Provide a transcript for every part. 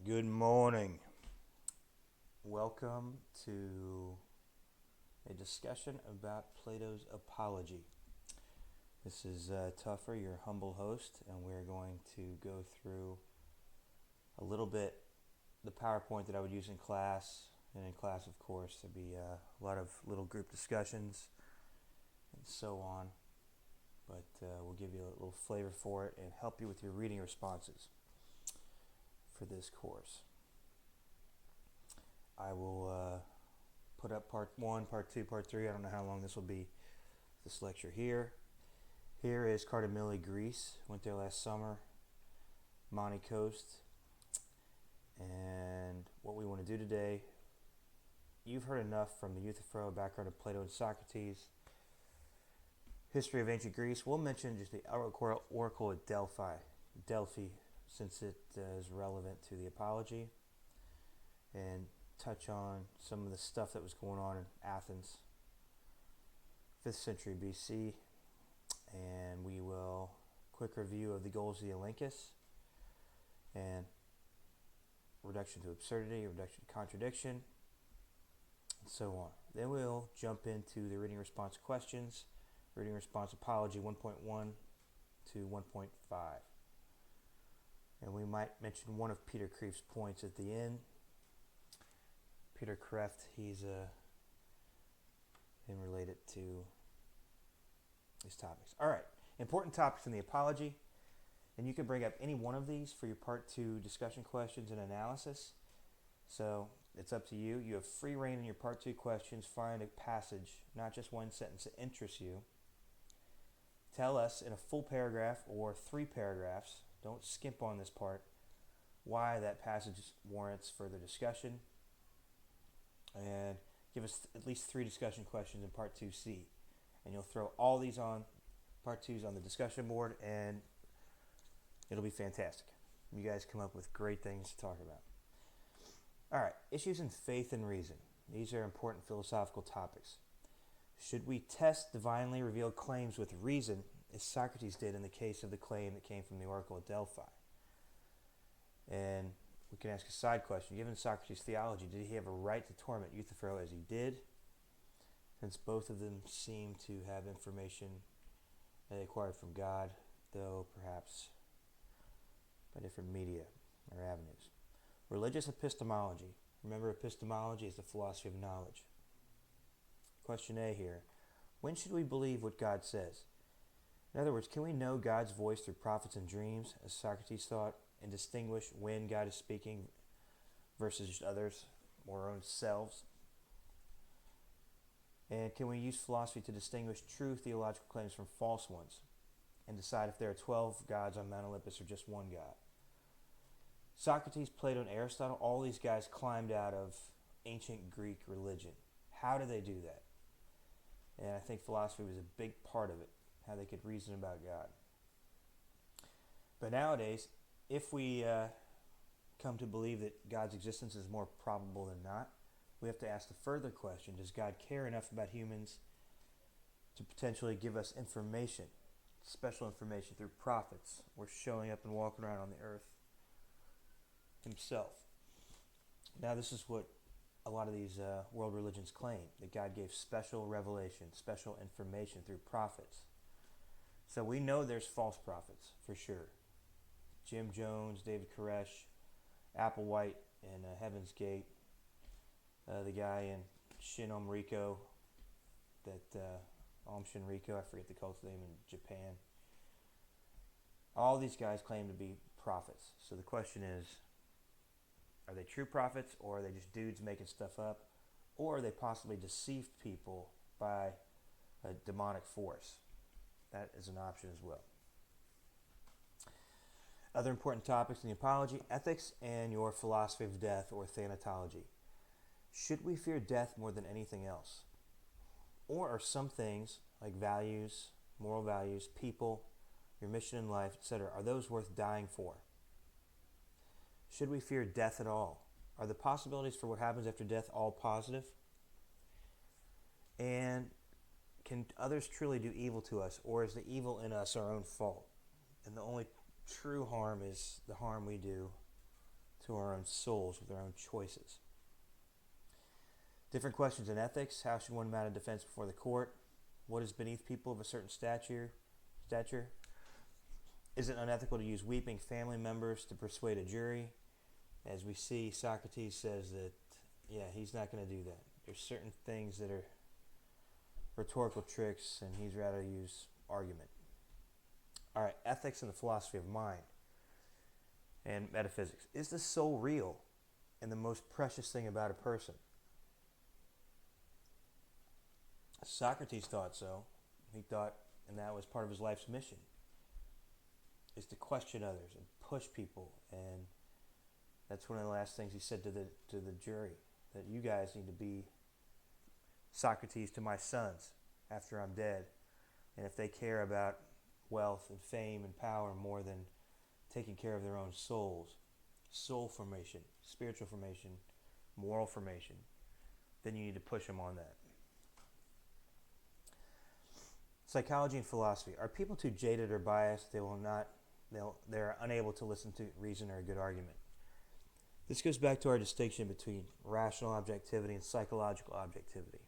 Good morning. Welcome to a discussion about Plato's Apology. This is Tuffer, your humble host, and we're going to go through a little bit the PowerPoint that I would use in class. And in class, of course, there'd be a lot of little group discussions and so on. But we'll give you a little flavor for it and help you with your reading responses for this course. I will put up part 1, part 2, part 3. I don't know how long this will be, this lecture here. Here is Cartamilli, Greece. Went there last summer. Monte Coast. And what we want to do today, you've heard enough from the Euthyphro, background of Plato and Socrates, history of ancient Greece. We'll mention just the oracle at Delphi, since it is relevant to the Apology, and touch on some of the stuff that was going on in Athens, 5th century BC, and we will quick review of the goals of the Elenchus, and reduction to absurdity, reduction to contradiction, and so on. Then we'll jump into the reading response questions, reading response apology 1.1 to 1.5. And we might mention one of Peter Kreeft's points at the end. Peter Kreeft, he's related to these topics. All right, important topics in the Apology. And you can bring up any one of these for your Part 2 discussion questions and analysis. So it's up to you. You have free reign in your Part 2 questions. Find a passage, not just one sentence, that interests you. Tell us in a full paragraph or 3 paragraphs, don't skimp on this part, why that passage warrants further discussion. And give us at least 3 discussion questions in Part 2C. And you'll throw all these on Part 2s on the discussion board, and it'll be fantastic. You guys come up with great things to talk about. All right, issues in faith and reason. These are important philosophical topics. Should we test divinely revealed claims with reason, as Socrates did in the case of the claim that came from the oracle at Delphi? And we can ask a side question. Given Socrates' theology, did he have a right to torment Euthyphro as he did? Since both of them seem to have information they acquired from God, though perhaps by different media or avenues. Religious epistemology. Remember, epistemology is the philosophy of knowledge. Question A here. When should we believe what God says? In other words, can we know God's voice through prophets and dreams, as Socrates thought, and distinguish when God is speaking versus just others or our own selves? And can we use philosophy to distinguish true theological claims from false ones and decide if there are 12 gods on Mount Olympus or just one God? Socrates, Plato, and Aristotle, all these guys climbed out of ancient Greek religion. How did they do that? And I think philosophy was a big part of it, how they could reason about God. But nowadays, if we come to believe that God's existence is more probable than not, we have to ask the further question, does God care enough about humans to potentially give us information, special information through prophets, or showing up and walking around on the earth himself? Now, this is what a lot of these world religions claim, that God gave special revelation, special information through prophets. So we know there's false prophets, for sure. Jim Jones, David Koresh, Applewhite in Heaven's Gate, the guy in Shin Omriko, Om Shinriko, I forget the cult's name in Japan. All these guys claim to be prophets. So the question is, are they true prophets, or are they just dudes making stuff up? Or are they possibly deceived people by a demonic force? That is an option as well. Other important topics in the Apology: ethics and your philosophy of death, or thanatology. Should we fear death more than anything else? Or are some things, like values, moral values, people, your mission in life, etc., are those worth dying for? Should we fear death at all? Are the possibilities for what happens after death all positive? And can others truly do evil to us, or is the evil in us our own fault? And the only true harm is the harm we do to our own souls with our own choices. Different questions in ethics. How should one mount a defense before the court? What is beneath people of a certain stature? Is it unethical to use weeping family members to persuade a jury? As we see, Socrates says that, he's not going to do that. There's certain things that are rhetorical tricks, and he's rather use argument. All right, ethics and the philosophy of mind and metaphysics. Is the soul real and the most precious thing about a person? Socrates thought so. He thought, and that was part of his life's mission, is to question others and push people. And that's one of the last things he said to the jury, that you guys need to be Socrates to my sons after I'm dead. And if they care about wealth and fame and power more than taking care of their own souls, soul formation, spiritual formation, moral formation, then you need to push them on that. Psychology and philosophy. Are people too jaded or biased? They're unable to listen to reason or a good argument. This goes back to our distinction between rational objectivity and psychological objectivity.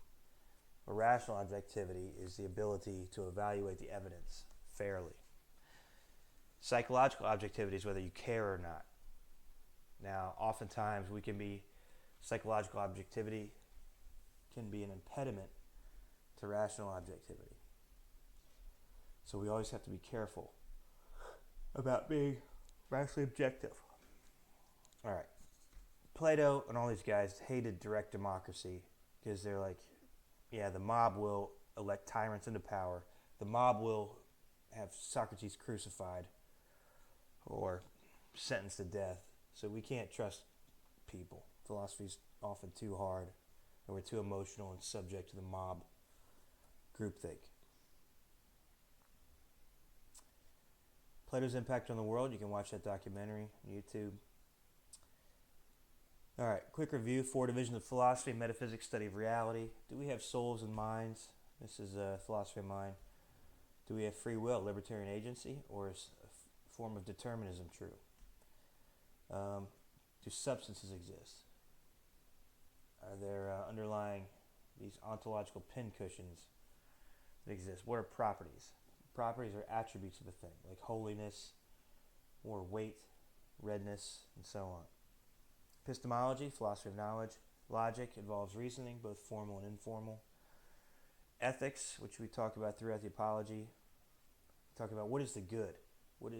A rational objectivity is the ability to evaluate the evidence fairly. Psychological objectivity is whether you care or not. Now, oftentimes psychological objectivity can be an impediment to rational objectivity. So we always have to be careful about being rationally objective. All right. Plato and all these guys hated direct democracy because they're like, the mob will elect tyrants into power. The mob will have Socrates crucified or sentenced to death. So we can't trust people. Philosophy's often too hard, or we're too emotional and subject to the mob groupthink. Plato's impact on the world. You can watch that documentary on YouTube. All right, quick review. 4 divisions of philosophy: metaphysics, study of reality. Do we have souls and minds? This is philosophy of mind. Do we have free will, libertarian agency, or is a form of determinism true? Do substances exist? Are there underlying these ontological pincushions that exist? What are properties? Properties are attributes of a thing, like holiness, or weight, redness, and so on. Epistemology, philosophy of knowledge. Logic involves reasoning, both formal and informal. Ethics, which we talk about throughout the Apology, talk about what is the good, what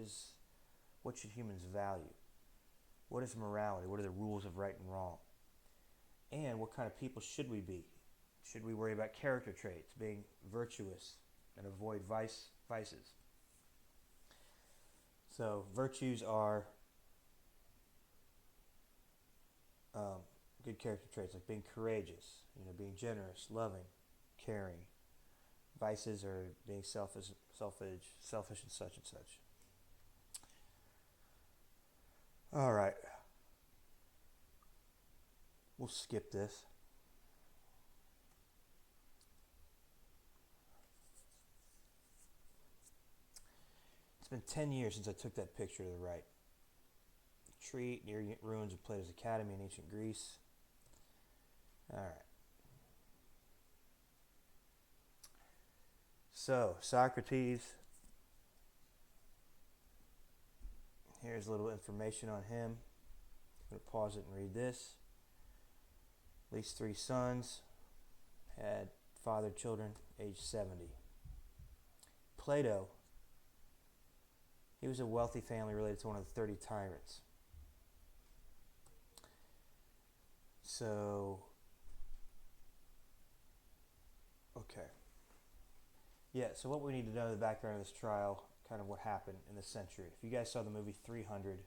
should humans value, what is morality, what are the rules of right and wrong, and what kind of people should we be? Should we worry about character traits, being virtuous, and avoid vices? So virtues are good character traits, like being courageous, being generous, loving, caring. Vices are being selfish, and such and such. All right. We'll skip this. It's been 10 years since I took that picture to the right. Tree near ruins of Plato's Academy in ancient Greece. All right. So, Socrates. Here's a little information on him. I'm going to pause it and read this. At least 3 sons. Had fathered children, age 70. Plato. He was a wealthy family related to one of the 30 tyrants. So, okay. So what we need to know the background of this trial, kind of what happened in the century. If you guys saw the movie 300,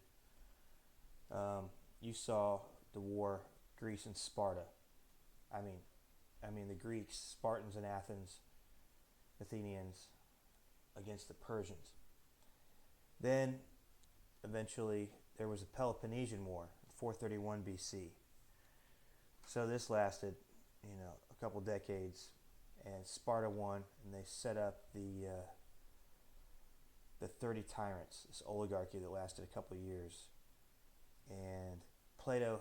you saw the war, Greece and Sparta. I mean the Greeks, Spartans in Athens, Athenians against the Persians. Then, eventually, there was a Peloponnesian War, 431 BC. So this lasted, a couple decades, and Sparta won, and they set up the 30 tyrants, this oligarchy that lasted a couple of years. And Plato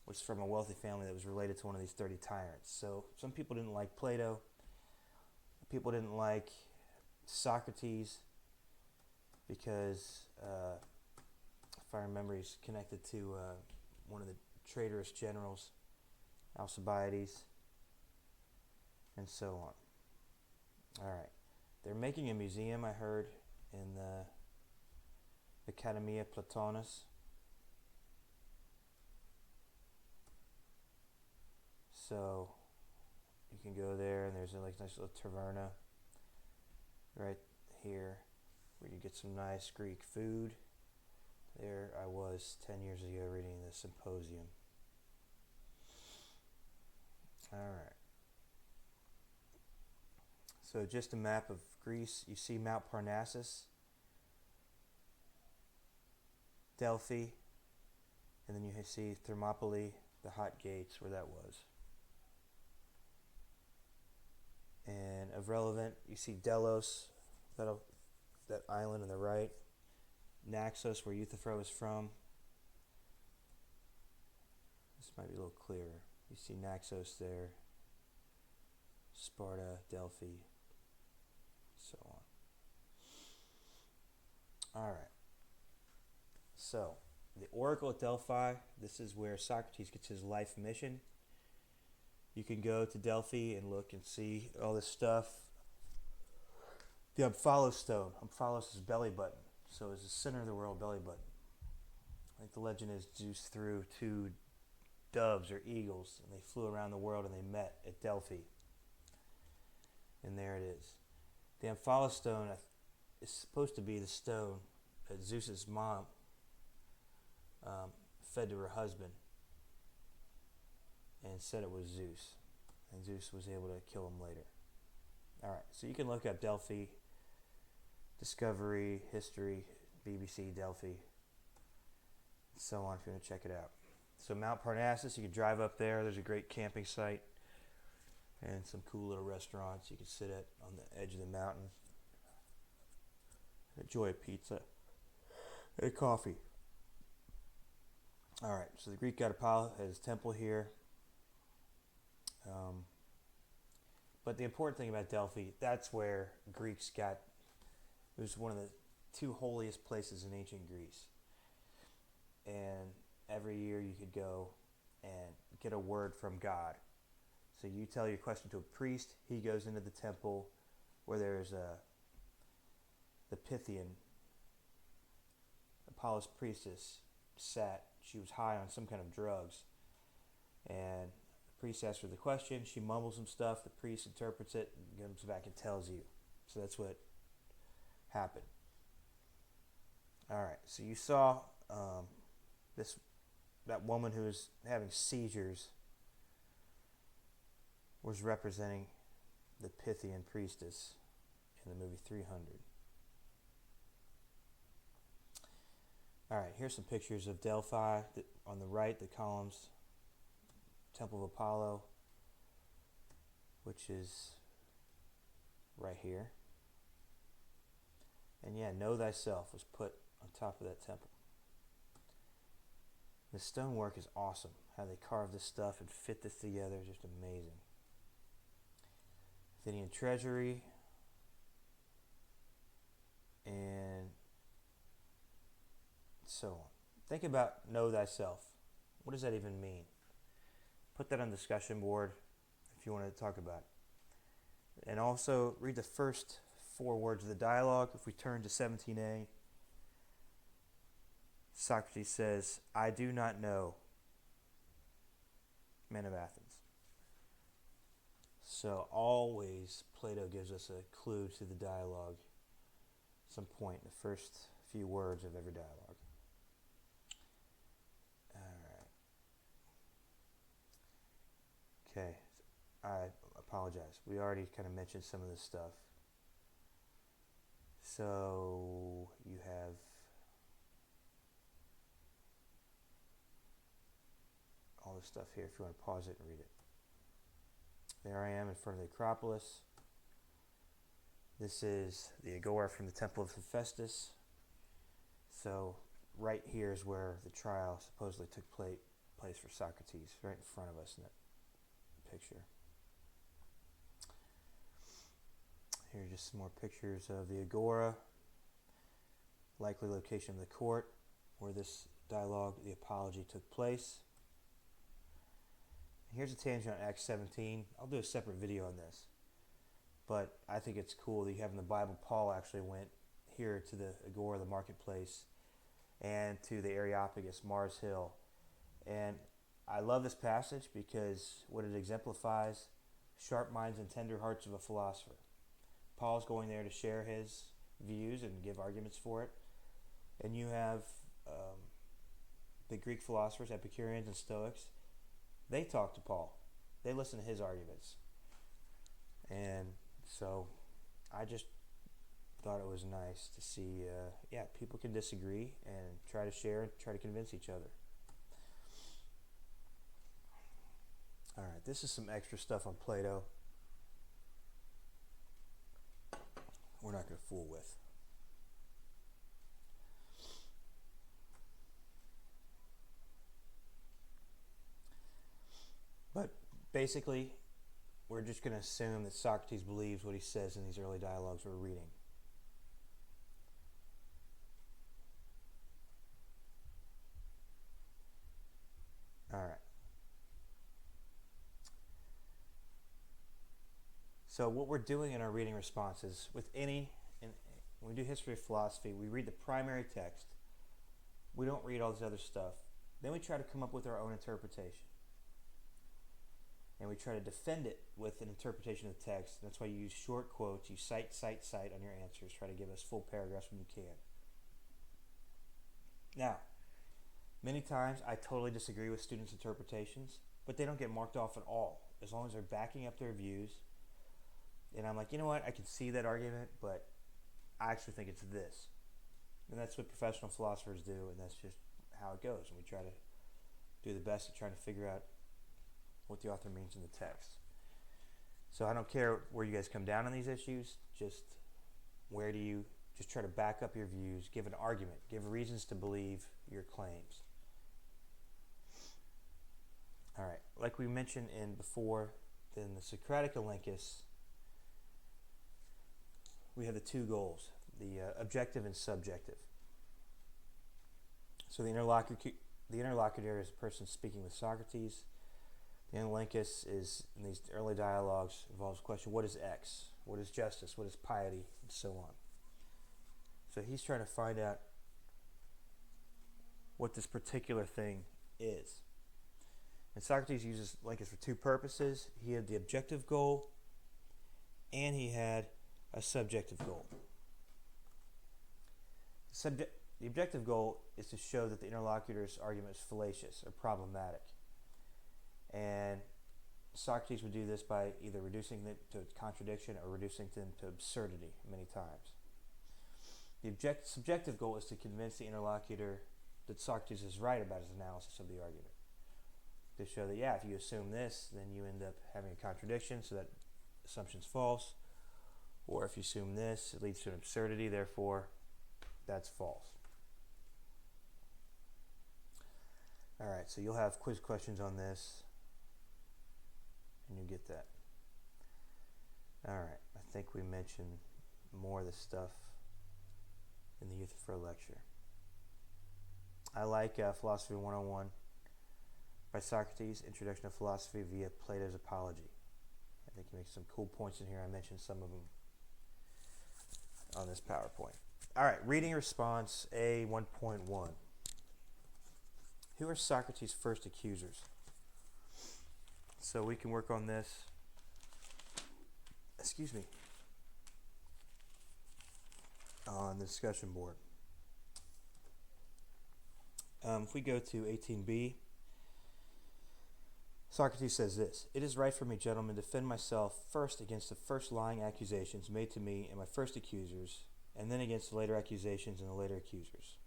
was from a wealthy family that was related to one of these 30 tyrants. So some people didn't like Plato. People didn't like Socrates because, if I remember, he's connected to one of the traitorous generals, Alcibiades, and so on. All right. They're making a museum, I heard, in the Academia Platonis. So you can go there, and there's a nice little taverna right here where you get some nice Greek food. There I was 10 years ago reading the symposium. All right. So just a map of Greece. You see Mount Parnassus, Delphi, and then you see Thermopylae, the hot gates, where that was. And of relevant, you see Delos, that island on the right. Naxos, where Euthyphro is from. This might be a little clearer. You see Naxos there. Sparta, Delphi, so on. All right. So, the Oracle at Delphi, this is where Socrates gets his life mission. You can go to Delphi and look and see all this stuff. The Omphalos stone. Omphalos is belly button. So it's the center of the world belly button. I think the legend is Zeus threw two doves or eagles, and they flew around the world and they met at Delphi. And there it is. The Omphalos stone is supposed to be the stone that Zeus's mom fed to her husband and said it was Zeus. And Zeus was able to kill him later. All right, so you can look up Delphi, Discovery, History, BBC, Delphi, and so on if you want to check it out. So Mount Parnassus, you can drive up there. There's a great camping site and some cool little restaurants you can sit at on the edge of the mountain. Enjoy a pizza and coffee. All right, so the Greek god Apollo has his temple here. But the important thing about Delphi, that's where Greeks got, it was one of the two holiest places in ancient Greece. And every year you could go and get a word from God. So you tell your question to a priest, he goes into the temple where there's the Pythian, Apollo's priestess, sat. She was high on some kind of drugs. And the priest asks her the question, she mumbles some stuff, the priest interprets it, and comes back and tells you. So that's what happened. All right, so you saw that woman who was having seizures was representing the Pythian priestess in the movie 300. All right, here's some pictures of Delphi. On the right, the columns, Temple of Apollo, which is right here. And yeah, Know Thyself was put on top of that temple. The stonework is awesome. How they carve this stuff and fit this together is just amazing. Athenian treasury. And so on. Think about Know Thyself. What does that even mean? Put that on the discussion board if you want to talk about it. And also read the first 4 words of the dialogue. If we turn to 17a, Socrates says, I do not know, men of Athens. So always Plato gives us a clue to the dialogue, some point in the first few words of every dialogue. Okay, I apologize. We already kind of mentioned some of this stuff. So you have all this stuff here if you want to pause it and read it. There I am in front of the Acropolis. This is the agora from the Temple of Hephaestus. So right here is where the trial supposedly took place for Socrates, right in front of us in that picture. Here are just some more pictures of the agora, likely location of the court where this dialogue, the apology, took place. Here's a tangent on Acts 17. I'll do a separate video on this. But I think it's cool that you have in the Bible, Paul actually went here to the agora, the marketplace, and to the Areopagus, Mars Hill. And I love this passage because what it exemplifies, sharp minds and tender hearts of a philosopher. Paul's going there to share his views and give arguments for it. And you have the Greek philosophers, Epicureans and Stoics. They talk to Paul. They listen to his arguments. And so I just thought it was nice to see, people can disagree and try to share and try to convince each other. All right, this is some extra stuff on Plato we're not going to fool with. But basically, we're just going to assume that Socrates believes what he says in these early dialogues we're reading. All right. So what we're doing in our reading responses, when we do history of philosophy, we read the primary text. We don't read all this other stuff. Then we try to come up with our own interpretation. And we try to defend it with an interpretation of the text. That's why you use short quotes. You cite on your answers. Try to give us full paragraphs when you can. Now, many times I totally disagree with students' interpretations, but they don't get marked off at all, as long as they're backing up their views. And I'm like, you know what, I can see that argument, but I actually think it's this. And that's what professional philosophers do, and that's just how it goes. And we try to do the best at trying to figure out what the author means in the text. So I don't care where you guys come down on these issues, just try to back up your views, give an argument, give reasons to believe your claims. All right, like we mentioned before, in the Socratic Elenchus, we have the two goals, the objective and subjective. So the interlocutor is a person speaking with Socrates. The Elenchus is, in these early dialogues, involves the question, what is X? What is justice? What is piety? And so on. So he's trying to find out what this particular thing is. And Socrates uses Elenchus for two purposes. He had the objective goal, and he had a subjective goal. The objective goal is to show that the interlocutor's argument is fallacious or problematic. And Socrates would do this by either reducing it to contradiction or reducing them to absurdity many times. The subjective goal is to convince the interlocutor that Socrates is right about his analysis of the argument. To show that, if you assume this, then you end up having a contradiction, so that assumption's false. Or if you assume this, it leads to an absurdity, therefore that's false. All right, so you'll have quiz questions on this, and you get that. All right, I think we mentioned more of this stuff in the Youth for a lecture. I like Philosophy 101 by Socrates, Introduction to Philosophy via Plato's Apology. I think he makes some cool points in here. I mentioned some of them on this PowerPoint. All right, reading response A 1.1. Who are Socrates' first accusers? So we can work on this. On the discussion board. If we go to 18b, Socrates says this: "It is right for me, gentlemen, to defend myself first against the first lying accusations made to me and my first accusers, and then against the later accusations and the later accusers.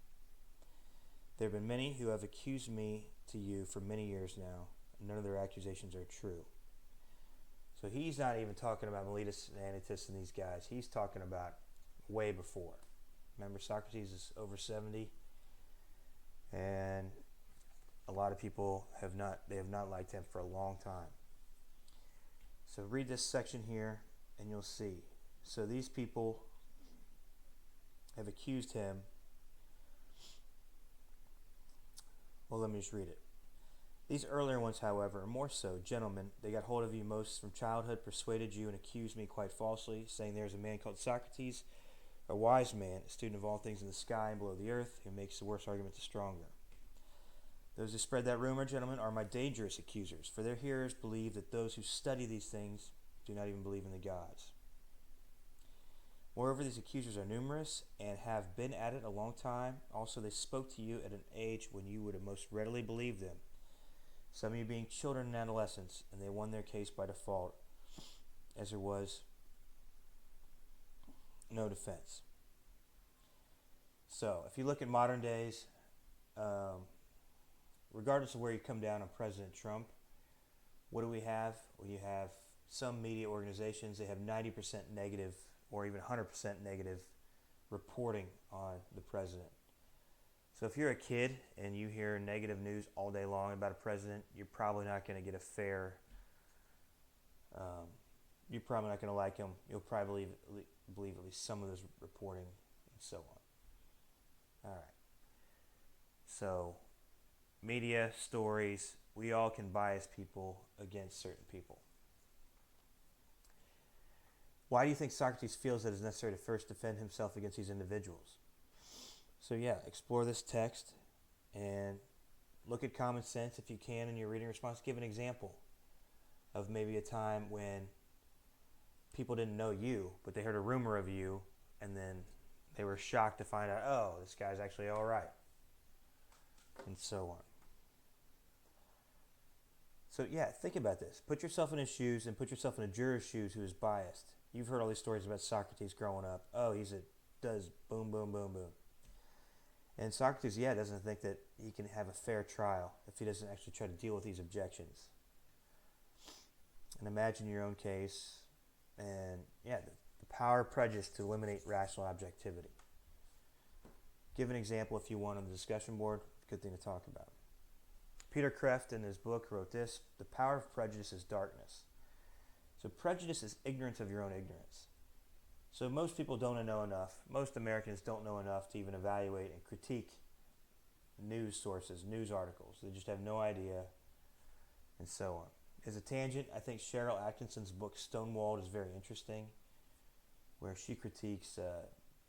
There have been many who have accused me to you for many years now, and none of their accusations are true." So he's not even talking about Meletus and Leonidas and these guys. He's talking about way before. Remember, Socrates is over 70. And a lot of people have not liked him for a long time. So read this section here and you'll see. So these people have accused him. Well, let me just read it. These earlier ones, however, are more so. Gentlemen, they got hold of you most from childhood, persuaded you, and accused me quite falsely, saying there is a man called Socrates, a wise man, a student of all things in the sky and below the earth, who makes the worse argument the stronger. Those who spread that rumor, gentlemen, are my dangerous accusers, for their hearers believe that those who study these things do not even believe in the gods. Moreover, these accusers are numerous and have been at it a long time. Also, they spoke to you at an age when you would have most readily believed them. Some of you being children and adolescents, and they won their case by default, as there was no defense. So, if you look at modern days, regardless of where you come down on President Trump, what do we have? Well, you have some media organizations, they have 90% negative or even 100% negative reporting on the president. So if you're a kid and you hear negative news all day long about a president, you're probably not going to get a fair, you're probably not going to like him. You'll probably believe at least some of this reporting and so on. All right. So media, stories, we all can bias people against certain people. Why do you think Socrates feels that it is necessary to first defend himself against these individuals? So yeah, explore this text and look at common sense if you can in your reading response. Give an example of maybe a time when people didn't know you, but they heard a rumor of you, and then they were shocked to find out, oh, this guy's actually all right, and so on. So yeah, think about this. Put yourself in his shoes and put yourself in a juror's shoes who is biased. You've heard all these stories about Socrates growing up. Oh, does boom, boom, boom, boom. And Socrates, doesn't think that he can have a fair trial if he doesn't actually try to deal with these objections. And imagine your own case, and the power of prejudice to eliminate rational objectivity. Give an example if you want on the discussion board. Good thing to talk about. Peter Kreeft in his book wrote this: the power of prejudice is darkness. So prejudice is ignorance of your own ignorance. So most people don't know enough. Most Americans don't know enough to even evaluate and critique news sources, news articles. They just have no idea, and so on. As a tangent, I think Cheryl Atkinson's book Stonewalled is very interesting, where she critiques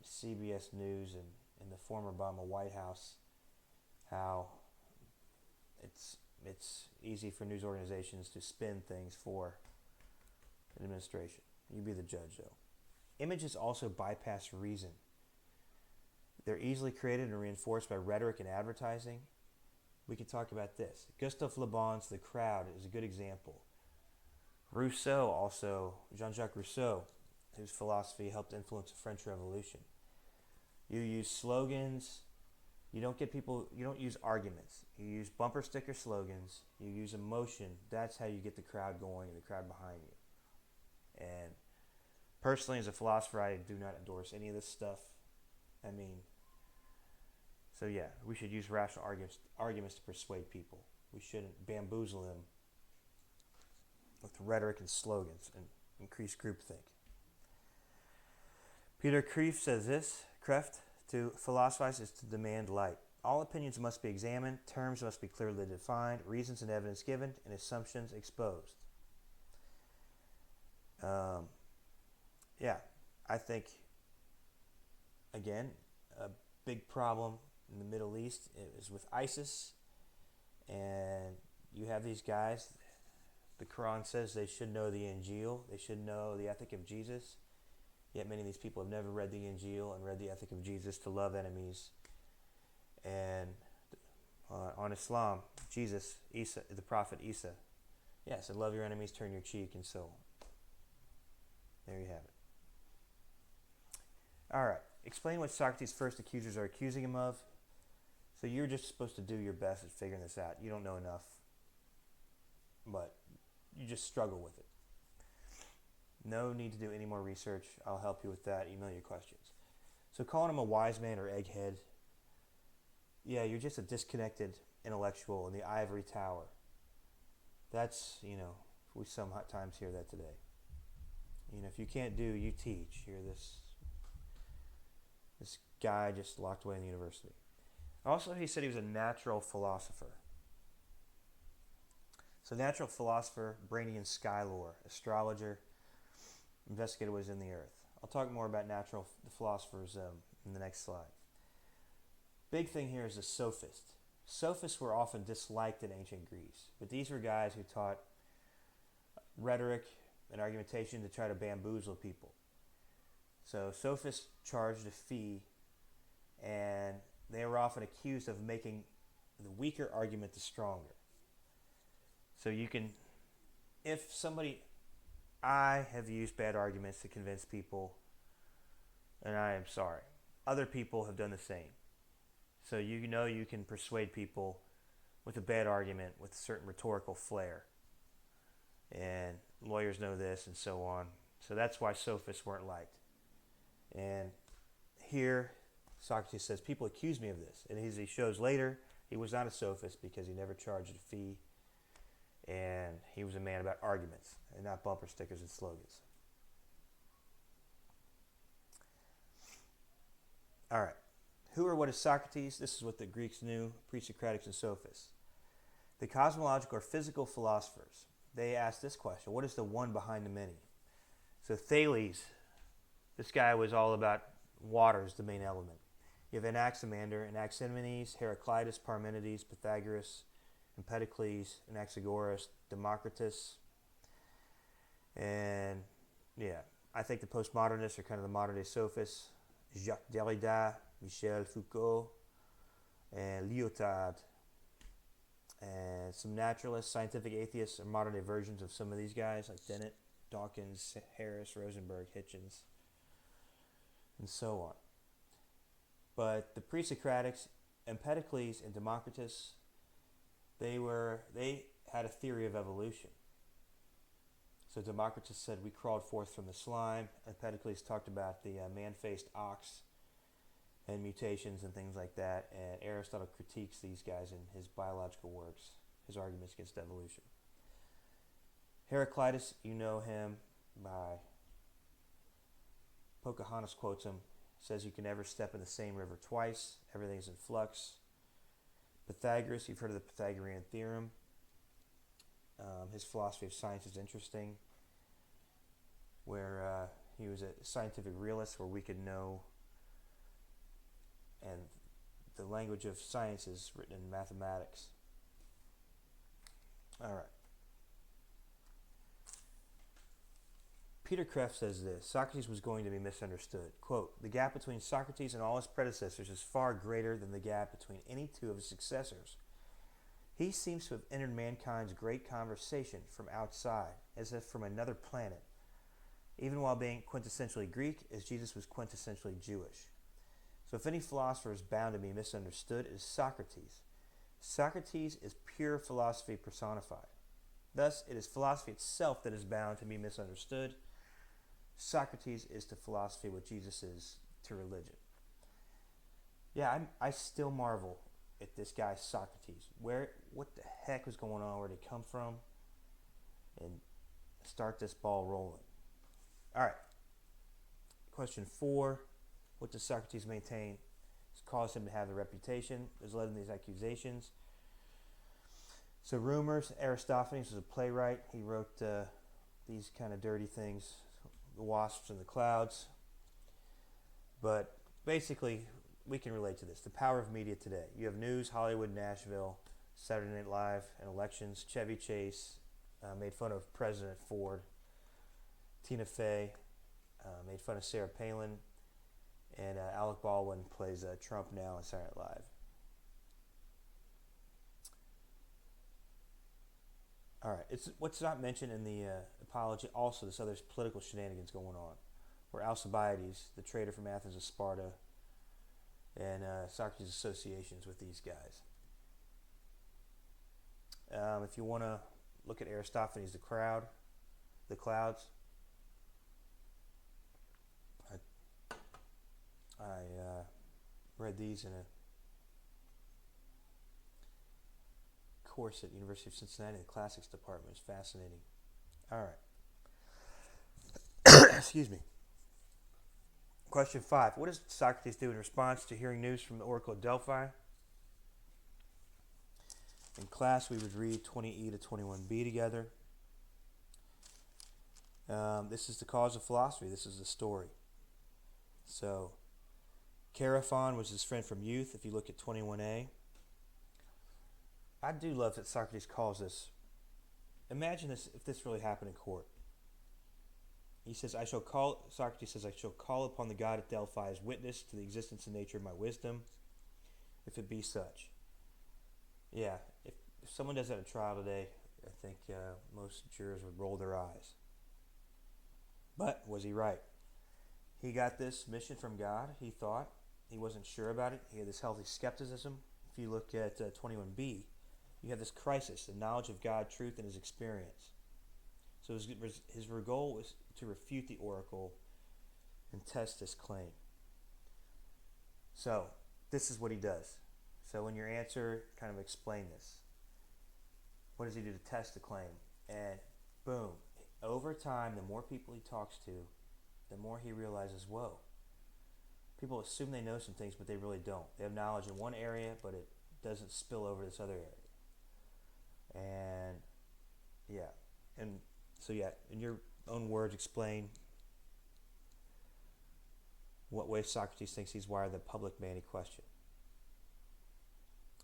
CBS News and the former Obama White House, how it's easy for news organizations to spin things for an administration. You be the judge, though. Images also bypass reason. They're easily created and reinforced by rhetoric and advertising. We could talk about this. Gustave Le Bon's The Crowd is a good example. Rousseau also, Jean-Jacques Rousseau, whose philosophy helped influence the French Revolution. You use slogans. You don't use arguments. You use bumper sticker slogans. You use emotion. That's how you get the crowd going and the crowd behind you. And personally, as a philosopher, I do not endorse any of this stuff. We should use rational arguments to persuade people. We shouldn't bamboozle them with rhetoric and slogans and increase groupthink. Peter Kreeft says this: Kreeft, to philosophize is to demand light. All opinions must be examined, terms must be clearly defined, reasons and evidence given, and assumptions exposed. I think, again, a big problem in the Middle East is with ISIS, and you have these guys. The Quran says they should know the Injil, they should know the ethic of Jesus, yet many of these people have never read the Injil and read the ethic of Jesus to love enemies. And on Islam, Jesus, the prophet Isa, said love your enemies, turn your cheek, and so on. There you have it. All right. Explain what Socrates' first accusers are accusing him of. So you're just supposed to do your best at figuring this out. You don't know enough, but you just struggle with it. No need to do any more research. I'll help you with that. Email your questions. So calling him a wise man or egghead, yeah, you're just a disconnected intellectual in the ivory tower. That's, we sometimes hear that today. If you can't do, you teach. You're this guy just locked away in the university. Also, he said he was a natural philosopher. So natural philosopher, Brainian sky lore, astrologer, investigated what is in the earth. I'll talk more about natural philosophers in the next slide. Big thing here is the sophist. Sophists were often disliked in ancient Greece, but these were guys who taught rhetoric and argumentation to try to bamboozle people. So sophists charged a fee, and they were often accused of making the weaker argument the stronger. So I have used bad arguments to convince people, and I am sorry. Other people have done the same. So you can persuade people with a bad argument with a certain rhetorical flair. And lawyers know this and so on. So that's why sophists weren't liked. And here, Socrates says, people accuse me of this. And as he shows later, he was not a sophist because he never charged a fee. And he was a man about arguments and not bumper stickers and slogans. All right. Who or what is Socrates? This is what the Greeks knew, pre-Socratics and sophists. The cosmological or physical philosophers, they asked this question: what is the one behind the many? So Thales, this guy was all about water as the main element. You have Anaximander, Anaximenes, Heraclitus, Parmenides, Pythagoras, Empedocles, Anaxagoras, Democritus. And yeah, I think the postmodernists are kind of the modern day sophists. Jacques Derrida, Michel Foucault, and Lyotard. And some naturalists, scientific atheists, are modern day versions of some of these guys, like Dennett, Dawkins, Harris, Rosenberg, Hitchens, and so on. But the pre-Socratics, Empedocles and Democritus, they had a theory of evolution. So Democritus said we crawled forth from the slime. Empedocles talked about the man-faced ox and mutations and things like that. And Aristotle critiques these guys in his biological works, his arguments against evolution. Heraclitus, you know him by Pocahontas quotes him, says you can never step in the same river twice. Everything is in flux. Pythagoras, you've heard of the Pythagorean theorem. His philosophy of science is interesting, where he was a scientific realist where we could know, and the language of science is written in mathematics. All right. Peter Kreeft says this: Socrates was going to be misunderstood. Quote, the gap between Socrates and all his predecessors is far greater than the gap between any two of his successors. He seems to have entered mankind's great conversation from outside, as if from another planet, even while being quintessentially Greek, as Jesus was quintessentially Jewish. So if any philosopher is bound to be misunderstood, it is Socrates. Socrates is pure philosophy personified. Thus, it is philosophy itself that is bound to be misunderstood. Socrates is to philosophy what Jesus is to religion. Yeah, I still marvel at this guy Socrates. What the heck was going on? Where did he come from? And start this ball rolling. All right. Question 4. What does Socrates maintain has caused him to have the reputation that's led to these accusations? So rumors, Aristophanes was a playwright. He wrote these kind of dirty things, the wasps and the clouds. But basically, we can relate to this. The power of media today. You have news, Hollywood, Nashville, Saturday Night Live, and elections. Chevy Chase made fun of President Ford. Tina Fey made fun of Sarah Palin. And Alec Baldwin plays Trump now on Saturday Night Live. All right. What's not mentioned in the apology. Also, this other political shenanigans going on, where Alcibiades, the traitor from Athens and Sparta, and Socrates' associations with these guys. If you want to look at Aristophanes, the clouds. I read these in a course at University of Cincinnati in the classics department. It's fascinating. All right. Excuse me. Question 5. What does Socrates do in response to hearing news from the Oracle of Delphi? In class, we would read 20e to 21b together. This is the cause of philosophy. This is the story. So, Chaerephon was his friend from youth, if you look at 21a. I do love that Socrates calls this. Imagine this if this really happened in court. He says, Socrates says, I shall call upon the God at Delphi as witness to the existence and nature of my wisdom, if it be such. Yeah, if someone does that at a trial today, I think most jurors would roll their eyes. But was he right? He got this mission from God, he thought. He wasn't sure about it. He had this healthy skepticism. If you look at 21b, you have this crisis, the knowledge of God, truth, and his experience. So his goal was to refute the oracle and test this claim. So this is what he does. So in your answer, kind of explain this. What does he do to test the claim? And boom, over time, the more people he talks to, the more he realizes, whoa, people assume they know some things, but they really don't. They have knowledge in one area, but it doesn't spill over this other area. And yeah, and so yeah, in your own words, explain what way Socrates thinks he's wired the public bene question.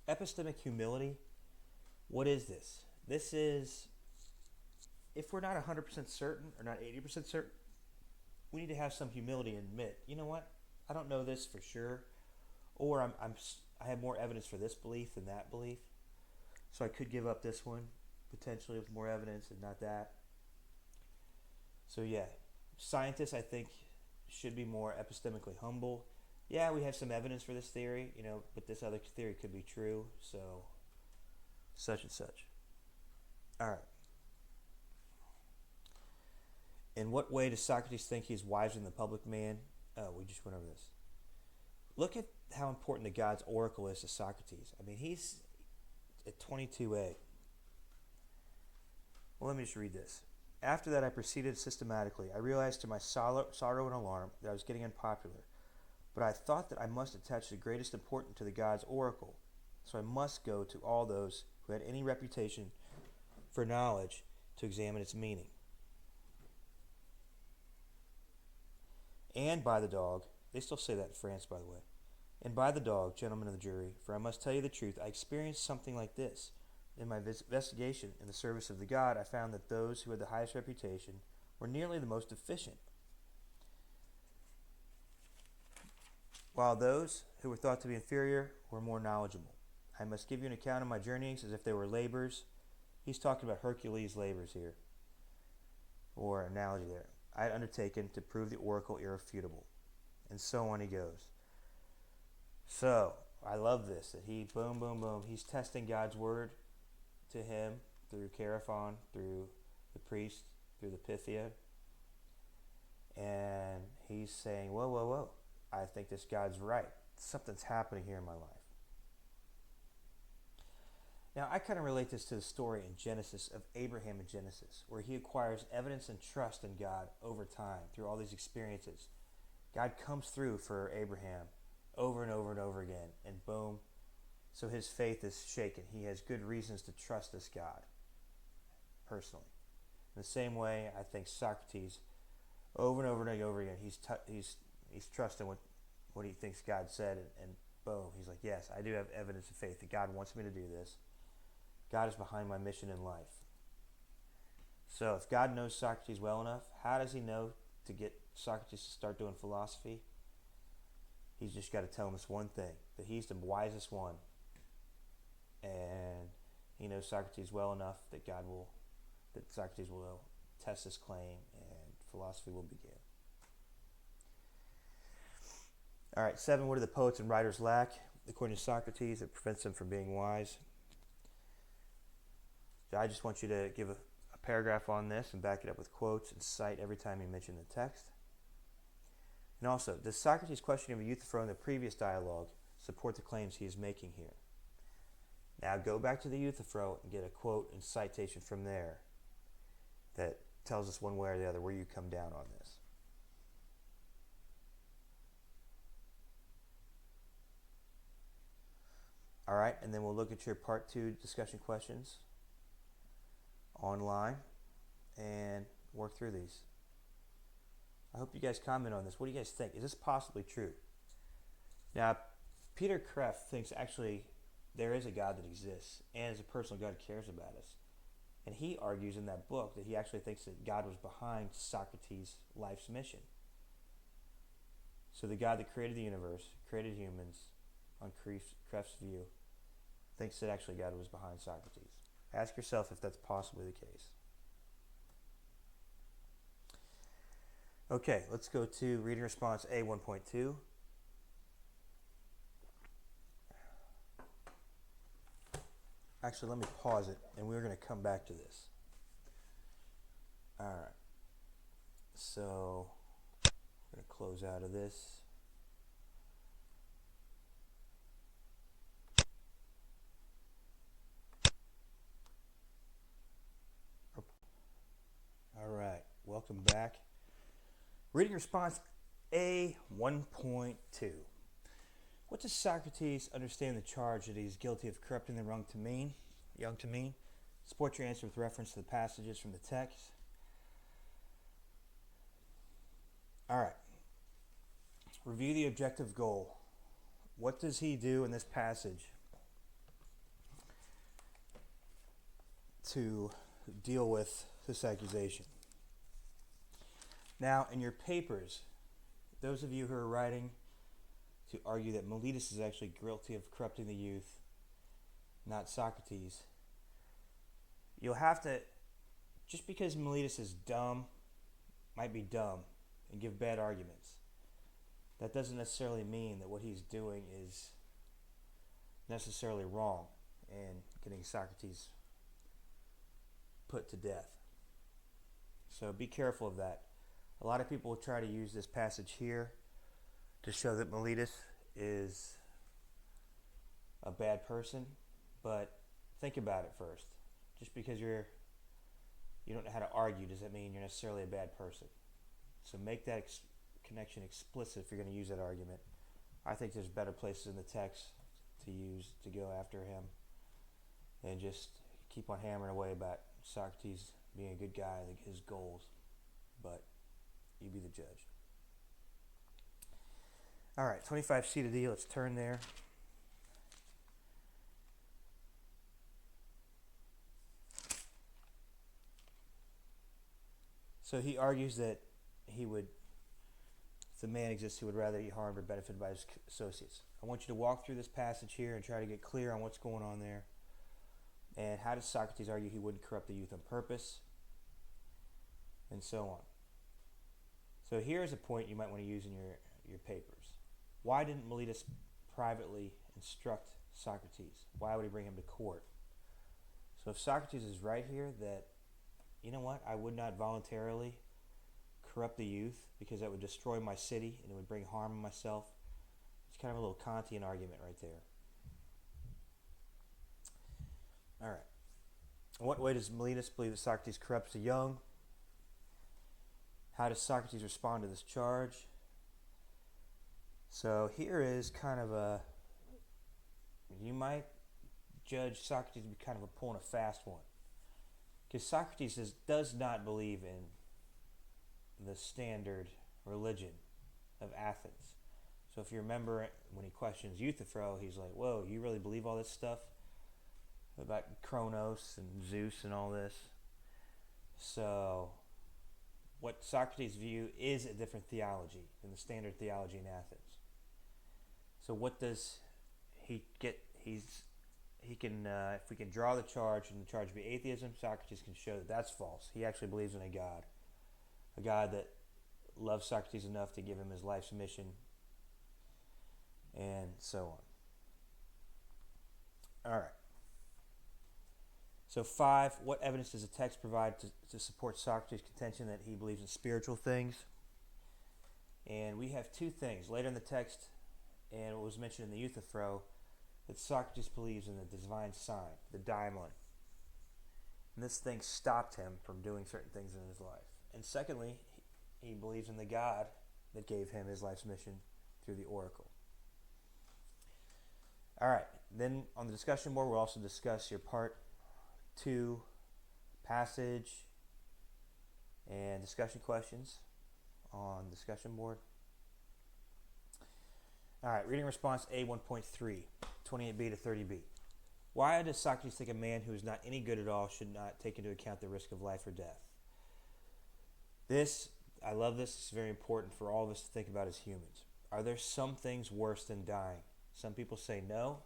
Epistemic humility, what is this? This is, if we're not 100% certain or not 80% certain, we need to have some humility and admit, you know what, I don't know this for sure, or I have more evidence for this belief than that belief, so I could give up this one, potentially with more evidence and not that. So yeah, scientists, I think, should be more epistemically humble. Yeah, we have some evidence for this theory, but this other theory could be true, so such and such. All right. In what way does Socrates think he's wiser than the public man? Oh, we just went over this. Look at how important the God's oracle is to Socrates. I mean, he's at 22a. Well, let me just read this. After that, I proceeded systematically. I realized to my sorrow and alarm that I was getting unpopular, but I thought that I must attach the greatest importance to the God's oracle, so I must go to all those who had any reputation for knowledge to examine its meaning. And by the dog, they still say that in France, by the way, and by the dog, gentlemen of the jury, for I must tell you the truth, I experienced something like this. In my investigation in the service of the God, I found that those who had the highest reputation were nearly the most efficient, while those who were thought to be inferior were more knowledgeable. I must give you an account of my journeyings as if they were labors. He's talking about Hercules' labors here, or analogy there. I had undertaken to prove the oracle irrefutable. And so on he goes. So, I love this, that he, boom, boom, boom, he's testing God's word to him through Chaerephon, through the priest, through the Pythia. And he's saying, whoa, whoa, whoa, I think this God's right. Something's happening here in my life. Now, I kind of relate this to the story in Genesis of Abraham in Genesis, where he acquires evidence and trust in God over time through all these experiences. God comes through for Abraham over and over and over again, and boom, so his faith is shaken. He has good reasons to trust this God, personally. In the same way, I think Socrates, over and over and over again, he's trusting what he thinks God said, and boom, he's like, yes, I do have evidence of faith that God wants me to do this. God is behind my mission in life. So if God knows Socrates well enough, how does he know to get Socrates to start doing philosophy? He's just got to tell him this one thing, that he's the wisest one. And he knows Socrates well enough that Socrates will test his claim and philosophy will begin. All right, 7, what do the poets and writers lack? According to Socrates, it prevents them from being wise. I just want you to give a paragraph on this and back it up with quotes and cite every time you mention the text. And also, does Socrates' questioning of Euthyphro in the previous dialogue support the claims he is making here? Now go back to the Euthyphro and get a quote and citation from there that tells us one way or the other where you come down on this. All right, and then we'll look at your part 2 discussion questions online and work through these. I hope you guys comment on this. What do you guys think? Is this possibly true? Now, Peter Kreeft thinks actually there is a God that exists and is a personal God who cares about us. And he argues in that book that he actually thinks that God was behind Socrates' life's mission. So the God that created the universe, created humans, on Kreeft's view, thinks that actually God was behind Socrates. Ask yourself if that's possibly the case. Okay, let's go to reading response A 1.2. Actually, let me pause it, and we're going to come back to this. All right. So, I'm going to close out of this. All right, welcome back. Reading response A 1.2. What does Socrates understand the charge that he is guilty of corrupting the young to mean? Support your answer with reference to the passages from the text. All right. Review the objective goal. What does he do in this passage to deal with this accusation? Now, in your papers, those of you who are writing to argue that Meletus is actually guilty of corrupting the youth, not Socrates, you'll have to, just because Meletus is dumb, might be dumb, and give bad arguments, that doesn't necessarily mean that what he's doing is necessarily wrong and getting Socrates put to death. So be careful of that. A lot of people will try to use this passage here to show that Meletus is a bad person, but think about it first. Just because you don't know how to argue, does that mean you're necessarily a bad person? So make that connection explicit if you're going to use that argument. I think there's better places in the text to use to go after him and just keep on hammering away about Socrates being a good guy, his goals. But you be the judge. All right, 25C to D, let's turn there. So he argues that if the man exists who would rather eat harmed or benefit by his associates. I want you to walk through this passage here and try to get clear on what's going on there. And how does Socrates argue he wouldn't corrupt the youth on purpose? And so on. So here's a point you might want to use in your papers. Why didn't Meletus privately instruct Socrates? Why would he bring him to court? So if Socrates is right here that, you know what, I would not voluntarily corrupt the youth because that would destroy my city and it would bring harm on myself. It's kind of a little Kantian argument right there. All right. In what way does Meletus believe that Socrates corrupts the young? How does Socrates respond to this charge? So here is kind of you might judge Socrates to be kind of pulling a fast one. Because Socrates does not believe in the standard religion of Athens. So if you remember when he questions Euthyphro, he's like, whoa, you really believe all this stuff about Kronos and Zeus and all this? So what Socrates' view is a different theology than the standard theology in Athens. So what does he get? He can, if we can draw the charge and the charge be atheism, Socrates can show that that's false. He actually believes in a God that loves Socrates enough to give him his life's mission, and so on. All right. So 5, what evidence does the text provide to support Socrates' contention that he believes in spiritual things? And we have 2 things. Later in the text, and what was mentioned in the Euthyphro, that Socrates believes in the divine sign, the daimon. And this thing stopped him from doing certain things in his life. And secondly, he believes in the God that gave him his life's mission through the oracle. All right, then on the discussion board, we'll also discuss your part 2 passage and discussion questions on the discussion board. All right, reading response A 1.3, 28b to 30b. Why does Socrates think a man who is not any good at all should not take into account the risk of life or death? I love this. It's very important for all of us to think about as humans. Are there some things worse than dying? Some people say no.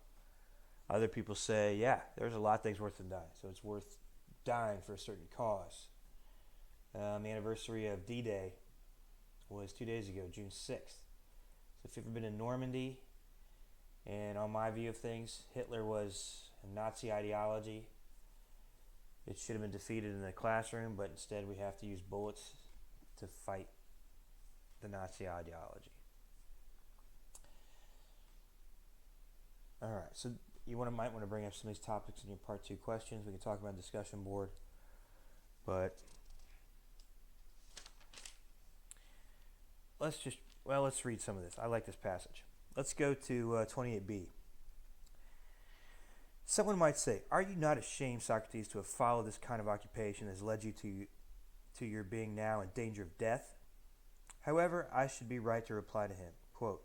Other people say, yeah, there's a lot of things worse than dying. So it's worth dying for a certain cause. The anniversary of D-Day was 2 days ago, June 6th. So if you've ever been in Normandy, and on my view of things, Hitler was a Nazi ideology. It should have been defeated in the classroom, but instead we have to use bullets to fight the Nazi ideology. All right, so you might want to bring up some of these topics in your part 2 questions. We can talk about the discussion board, but let's read some of this. I like this passage. Let's go to 28b. Someone might say, are you not ashamed, Socrates, to have followed this kind of occupation that has led you to your being now in danger of death? However, I should be right to reply to him, quote,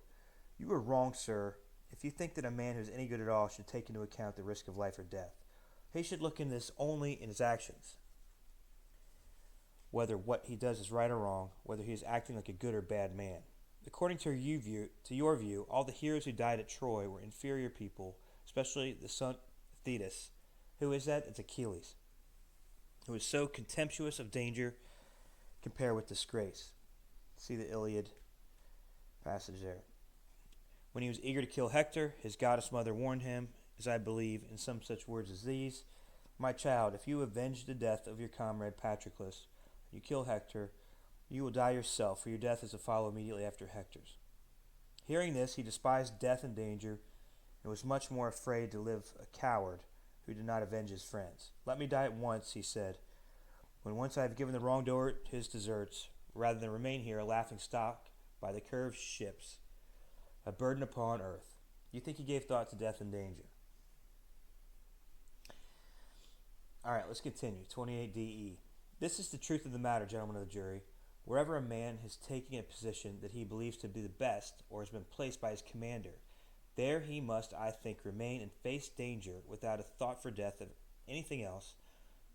you are wrong, sir, if you think that a man who is any good at all should take into account the risk of life or death. He should look into this only in his actions, whether what he does is right or wrong, whether he is acting like a good or bad man. According to your view, all the heroes who died at Troy were inferior people, especially the son of Thetis. Who is that? It's Achilles, who is so contemptuous of danger compared with disgrace. See the Iliad passage there. When he was eager to kill Hector, his goddess mother warned him, as I believe, in some such words as these, my child, if you avenge the death of your comrade Patroclus, you kill Hector, you will die yourself, for your death is to follow immediately after Hector's. Hearing this, he despised death and danger, and was much more afraid to live a coward who did not avenge his friends. Let me die at once, he said, when once I have given the wrongdoer his deserts, rather than remain here a laughing stock by the curved ships, a burden upon earth. You think he gave thought to death and danger? All right, let's continue. 28de. This is the truth of the matter, gentlemen of the jury. Wherever a man has taken a position that he believes to be the best, or has been placed by his commander, there he must, I think, remain and face danger without a thought for death of anything else,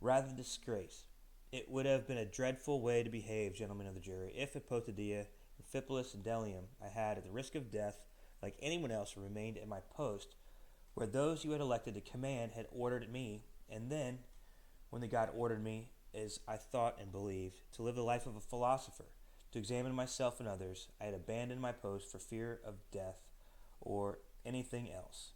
rather than disgrace. It would have been a dreadful way to behave, gentlemen of the jury, if at Potidaea, Amphipolis, and Delium I had, at the risk of death, like anyone else, remained at my post, where those you had elected to command had ordered me, and then, when the god ordered me, as I thought and believed, to live the life of a philosopher, to examine myself and others, I had abandoned my post for fear of death or anything else.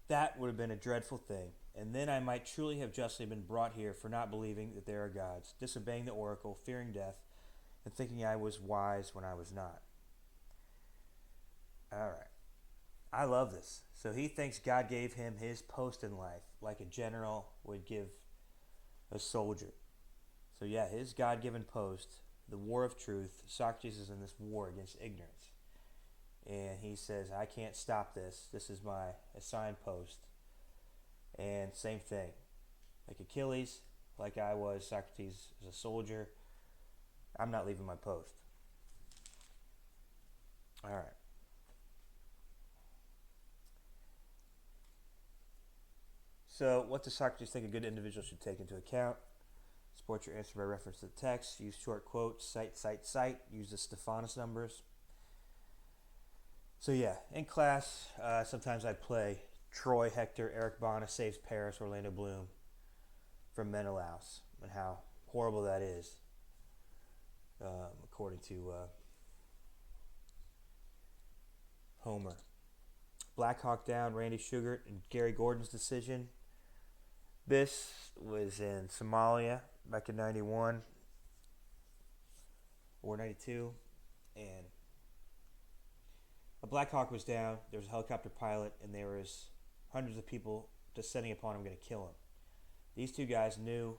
That would have been a dreadful thing, and then I might truly have justly been brought here for not believing that there are gods, disobeying the oracle, fearing death, and thinking I was wise when I was not. All right. I love this. So he thinks God gave him his post in life, like a general would give a soldier. So yeah, his God-given post, the war of truth. Socrates is in this war against ignorance. And he says, I can't stop this. This is my assigned post. And same thing. Like Achilles, like I was, Socrates is a soldier. I'm not leaving my post. All right. So, what does Socrates think a good individual should take into account? Support your answer by reference to the text. Use short quotes. Cite. Use the Stephanus numbers. So yeah, in class, sometimes I'd play Troy, Hector, Eric Bana saves Paris, Orlando Bloom from Menelaus, and how horrible that is, according to Homer. Black Hawk Down, Randy Sugar, and Gary Gordon's decision. This was in Somalia back in 91 or 92, and a Black Hawk was down, there was a helicopter pilot, and there was hundreds of people descending upon him going to kill him. These two guys knew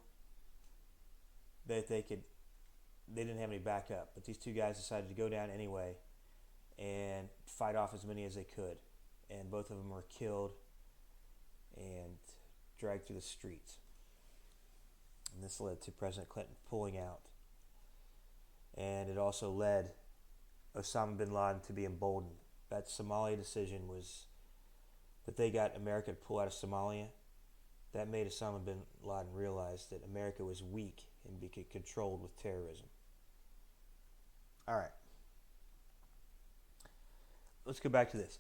that they didn't have any backup, but these two guys decided to go down anyway and fight off as many as they could. And both of them were killed and dragged through the streets. And this led to President Clinton pulling out. And it also led Osama bin Laden to be emboldened. That Somalia decision was that they got America to pull out of Somalia. That made Osama bin Laden realize that America was weak and be controlled with terrorism. All right. Let's go back to this.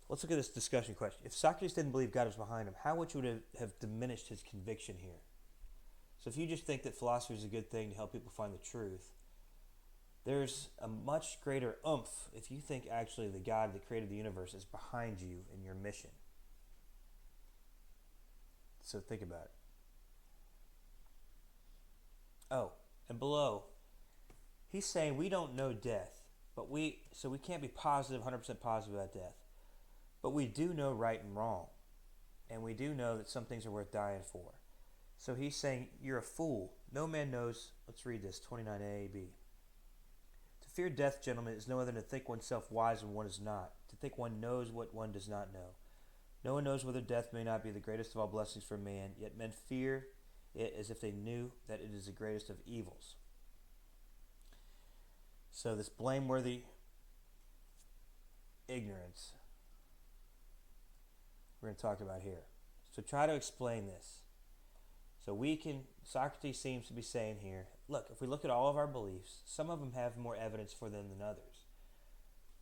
Let's look at this discussion question. If Socrates didn't believe God was behind him, how much would it have diminished his conviction here? So if you just think that philosophy is a good thing to help people find the truth, there's a much greater oomph if you think actually the God that created the universe is behind you in your mission. So think about it. Oh, and below, he's saying we don't know death, so we can't be positive, 100% positive about death. But we do know right and wrong. And we do know that some things are worth dying for. So he's saying, you're a fool. No man knows, let's read this, 29a, b. To fear death, gentlemen, is no other than to think oneself wise when one is not. To think one knows what one does not know. No one knows whether death may not be the greatest of all blessings for man, yet men fear it as if they knew that it is the greatest of evils. So this blameworthy ignorance we're going to talk about here. So try to explain this. So Socrates seems to be saying here, look, if we look at all of our beliefs, some of them have more evidence for them than others.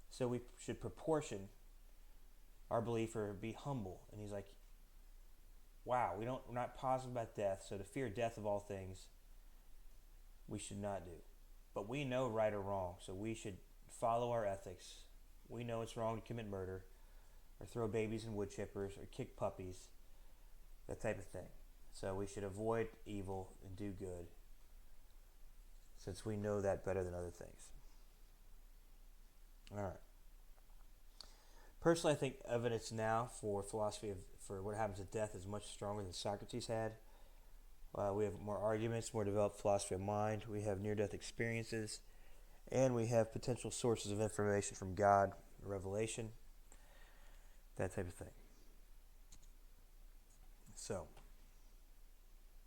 So we should proportion our belief or be humble. And he's like, wow, we're not positive about death, so to fear death of all things, we should not do. But we know right or wrong, so we should follow our ethics. We know it's wrong to commit murder, or throw babies in wood chippers, or kick puppies, that type of thing. So we should avoid evil and do good, since we know that better than other things. All right. Personally, I think evidence now for philosophy for what happens at death is much stronger than Socrates had. We have more arguments, more developed philosophy of mind. We have near-death experiences, and we have potential sources of information from God, revelation, that type of thing. So,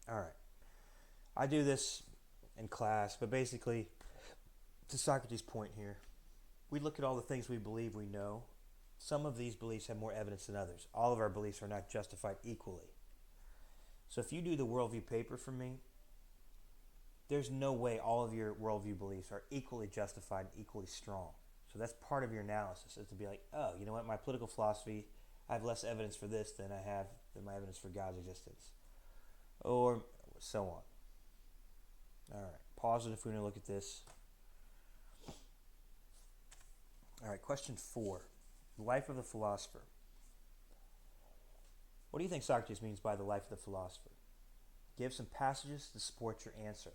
all right. I do this in class, but basically, to Socrates' point here, we look at all the things we believe we know. Some of these beliefs have more evidence than others. All of our beliefs are not justified equally. So if you do the worldview paper for me, there's no way all of your worldview beliefs are equally justified and equally strong. So that's part of your analysis, is to be like, oh, you know what, my political philosophy, I have less evidence for this than my evidence for God's existence. Or so on. All right, pause it if we're going to look at this. All right, question 4. The life of the philosopher. What do you think Socrates means by the life of the philosopher? Give some passages to support your answer.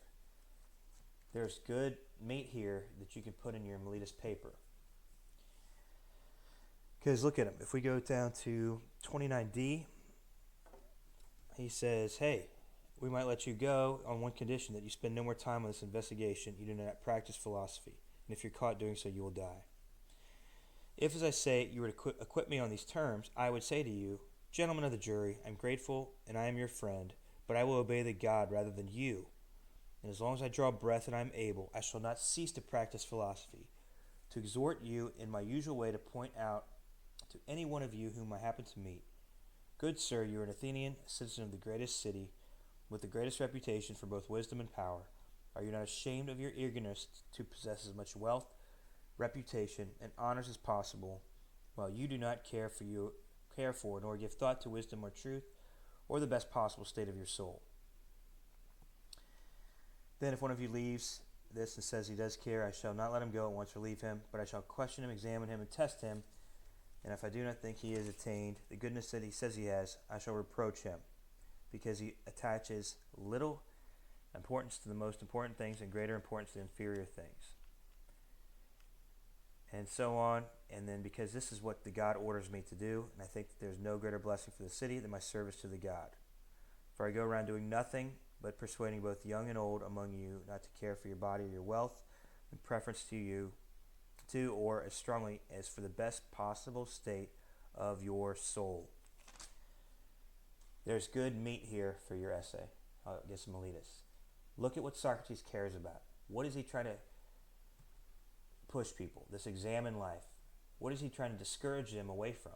There's good meat here that you can put in your Meletus paper. Because look at him. If we go down to 29d, he says, hey, we might let you go on one condition, that you spend no more time on this investigation. You do not practice philosophy. And if you're caught doing so, you will die. If, as I say, you were to acquit me on these terms, I would say to you, gentlemen of the jury, I'm grateful and I am your friend, but I will obey the God rather than you. And as long as I draw breath and I am able, I shall not cease to practice philosophy, to exhort you in my usual way to point out to any one of you whom I happen to meet, good sir, you are an Athenian, a citizen of the greatest city, with the greatest reputation for both wisdom and power. Are you not ashamed of your eagerness to possess as much wealth, reputation, and honors as possible, while you do not care for nor give thought to wisdom or truth, or the best possible state of your soul? Then if one of you leaves this and says he does care, I shall not let him go at once or leave him, but I shall question him, examine him, and test him, and if I do not think he has attained the goodness that he says he has, I shall reproach him, because he attaches little importance to the most important things and greater importance to inferior things. and so on. And then because this is what the God orders me to do, and I think that there's no greater blessing for the city than my service to the God. For I go around doing nothing but persuading both young and old among you not to care for your body or your wealth in preference to you, or as strongly as for the best possible state of your soul. There's good meat here for your essay against Meletus. Look at what Socrates cares about. What is he trying to push people? This examined life. What is he trying to discourage them away from?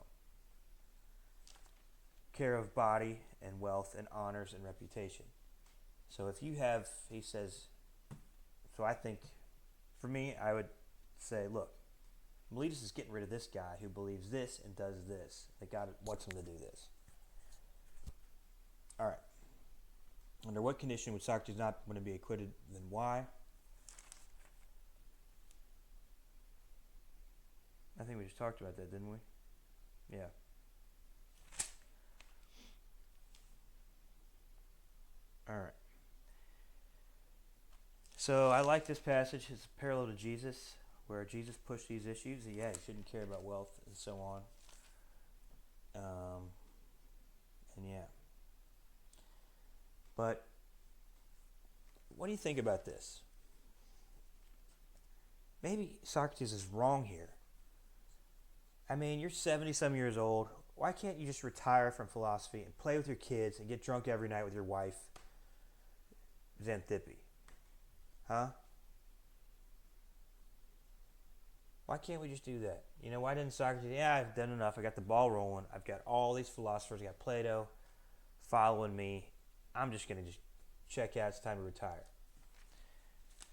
Care of body and wealth and honors and reputation. So if you have, he says, so I think, for me, I would say, look, Meletus is getting rid of this guy who believes this and does this. That God wants him to do this. All right. Under what condition would Socrates not want to be acquitted? Then why? I think we just talked about that, didn't we? Yeah. All right. So I like this passage. It's a parallel to Jesus, where Jesus pushed these issues. Yeah, he shouldn't care about wealth and so on. And yeah. But what do you think about this? Maybe Socrates is wrong here. I mean, you're 70-some years old. Why can't you just retire from philosophy and play with your kids and get drunk every night with your wife, Xanthippe? Huh? Why can't we just do that? You know, why didn't Socrates, yeah, I've done enough. I got the ball rolling. I've got all these philosophers. I got Plato following me. I'm just going to just check out. It's time to retire.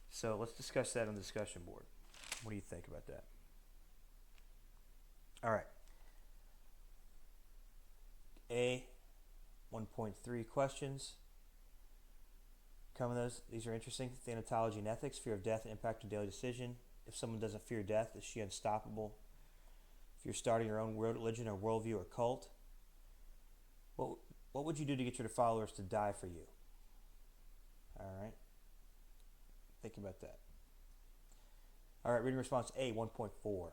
So let's discuss that on the discussion board. What do you think about that? All right. A, 1.3 questions. Come of those. These are interesting. Thanatology and ethics. Fear of death, impact on daily decision. If someone doesn't fear death, is she unstoppable? If you're starting your own religion or worldview or cult, what would you do to get your followers to die for you? All right. Think about that. All right, reading response A, 1.4.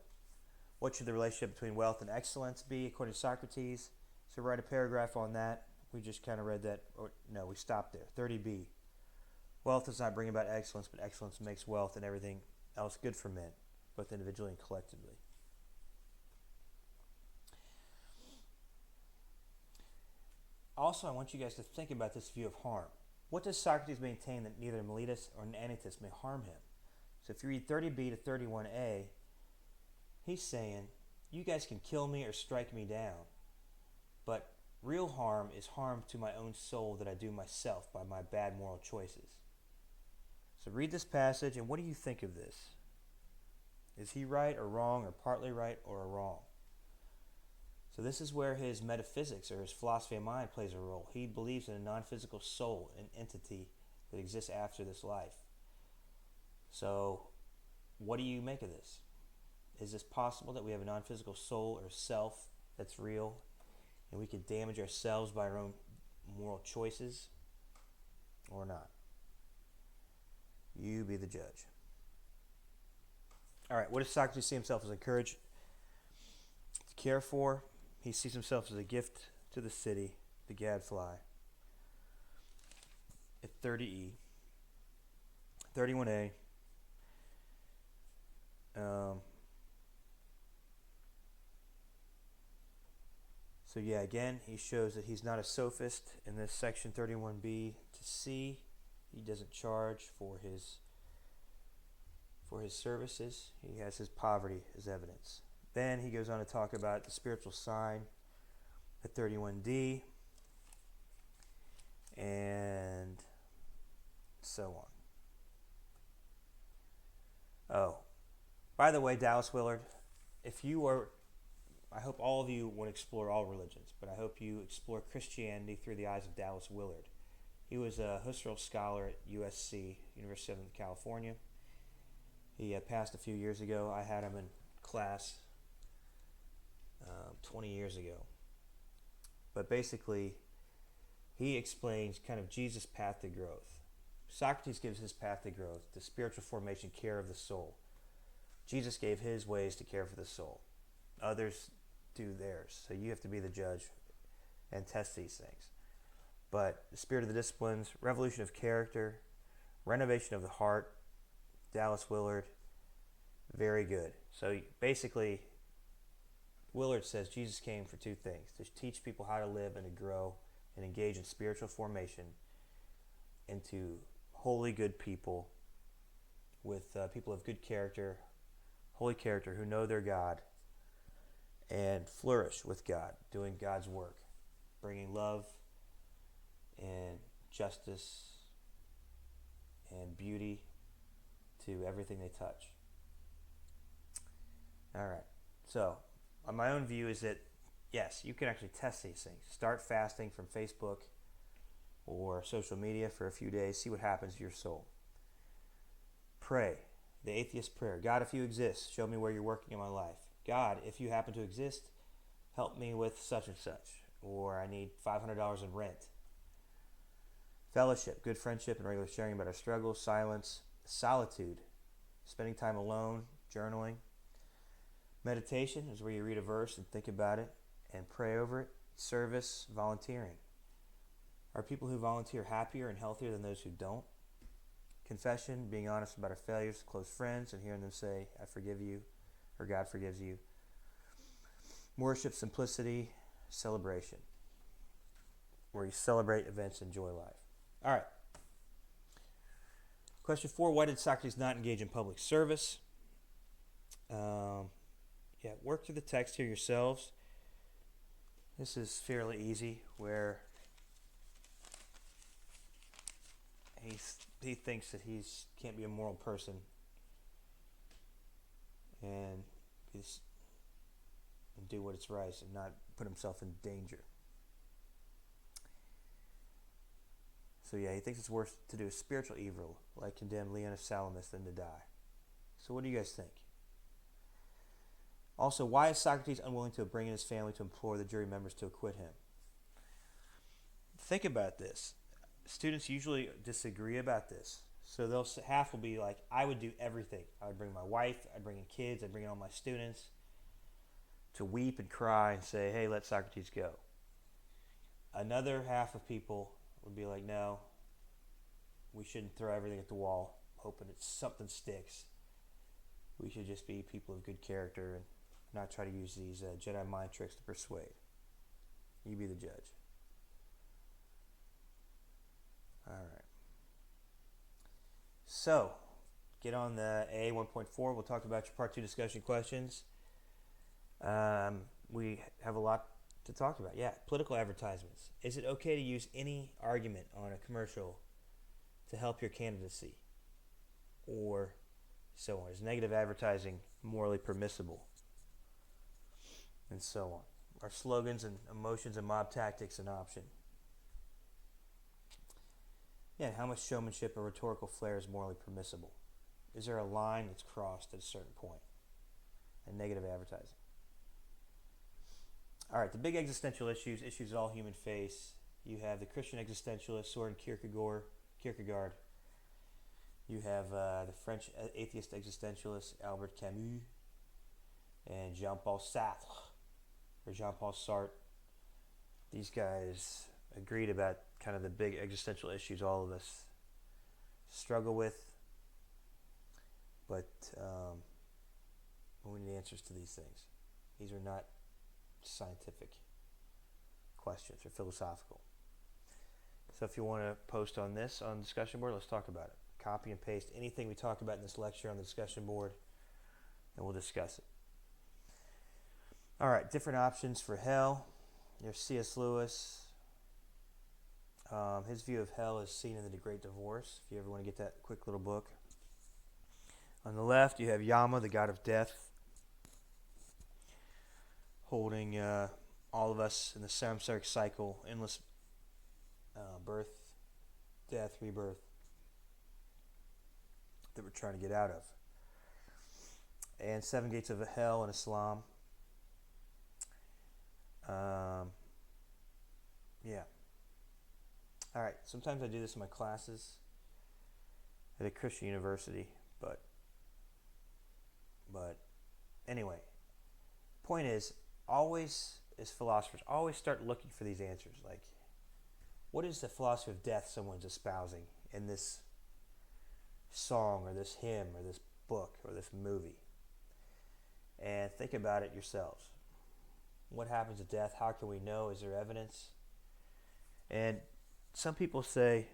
What should the relationship between wealth and excellence be according to Socrates? So write a paragraph on that. We just kind of read that. Or no, we stopped there. 30B. Wealth does not bring about excellence, but excellence makes wealth and everything else good for men, both individually and collectively. Also, I want you guys to think about this view of harm. What does Socrates maintain that neither Meletus or Leonidas may harm him? So if you read 30b to 31a, he's saying, you guys can kill me or strike me down, but real harm is harm to my own soul that I do myself by my bad moral choices. So read this passage, and what do you think of this? Is he right or wrong, or partly right or wrong? So this is where his metaphysics or his philosophy of mind plays a role. He believes in a non-physical soul, an entity that exists after this life. So what do you make of this? Is this possible that we have a non-physical soul or self that's real and we could damage ourselves by our own moral choices or not? You be the judge. All right, what does Socrates see himself as encouraged to care for? He sees himself as a gift to the city, the gadfly. At 30E, 31A. So yeah, again, he shows that he's not a sophist in this section 31B to C. He doesn't charge for his services. He has his poverty as evidence. Then he goes on to talk about the spiritual sign at 31D and so on. Oh, by the way, Dallas Willard, I hope all of you want to explore all religions, but I hope you explore Christianity through the eyes of Dallas Willard. He was a Husserl scholar at USC, University of Southern California. He passed a few years ago. I had him in class 20 years ago. But basically, he explains kind of Jesus' path to growth. Socrates gives his path to growth, the spiritual formation, care of the soul. Jesus gave his ways to care for the soul. Others do theirs. So you have to be the judge and test these things. But the spirit of the disciplines, revolution of character, renovation of the heart, Dallas Willard, very good. So basically, Willard says Jesus came for two things: to teach people how to live and to grow and engage in spiritual formation into holy, good people with people of good character, holy character, who know their God and flourish with God, doing God's work, bringing love and justice and beauty to everything they touch. All right. So, my own view is that, yes, you can actually test these things. Start fasting from Facebook or social media for a few days. See what happens to your soul. Pray. The atheist prayer. God, if you exist, show me where you're working in my life. God, if you happen to exist, help me with such and such. Or I need $500 in rent. Fellowship. Good friendship and regular sharing about our struggles. Silence. Solitude. Spending time alone. Journaling. Meditation is where you read a verse and think about it and pray over it. Service, volunteering. Are people who volunteer happier and healthier than those who don't? Confession, being honest about our failures to close friends and hearing them say, I forgive you, or God forgives you. Worship, simplicity, celebration, where you celebrate events and enjoy life. All right. Question 4, why did Socrates not engage in public service? Work through the text here yourselves. This is fairly easy, where he thinks that he can't be a moral person and do what is right and not put himself in danger. So he thinks it's worse to do a spiritual evil, like condemn Leonidas than to die. So what do you guys think? Also, why is Socrates unwilling to bring in his family to implore the jury members to acquit him? Think about this. Students usually disagree about this. So half will be like, I would do everything. I would bring my wife, I'd bring in kids, I'd bring in all my students to weep and cry and say, hey, let Socrates go. Another half of people would be like, no, we shouldn't throw everything at the wall, hoping something sticks. We should just be people of good character and not try to use these Jedi mind tricks to persuade. You be the judge. All right. So, get on the A 1.4. We'll talk about your Part 2 discussion questions. We have a lot to talk about. Yeah, political advertisements. Is it okay to use any argument on a commercial to help your candidacy? Or so on. Is negative advertising morally permissible? And so on. Are slogans and emotions and mob tactics an option? Yeah, how much showmanship or rhetorical flair is morally permissible? Is there a line that's crossed at a certain point? And negative advertising. All right, the big existential issues that all humans face. You have the Christian existentialist Soren Kierkegaard. You have the French atheist existentialist Albert Camus and Jean-Paul Sartre. These guys agreed about kind of the big existential issues all of us struggle with, but we need answers to these things. These are not scientific questions or philosophical. So if you want to post on this on the discussion board, let's talk about it. Copy and paste anything we talk about in this lecture on the discussion board, and we'll discuss it. All right, different options for hell. There's C.S. Lewis. His view of hell is seen in The Great Divorce, if you ever want to get that quick little book. On the left, you have Yama, the god of death, holding all of us in the samsaric cycle, endless birth, death, rebirth, that we're trying to get out of. And 7 gates of hell in Islam. All right, sometimes I do this in my classes at a Christian university, but But anyway, point is, always, as philosophers, always start looking for these answers. Like, what is the philosophy of death someone's espousing in this song or this hymn or this book or this movie? And think about it yourselves. What happens at death? How can we know? Is there evidence? And some people say,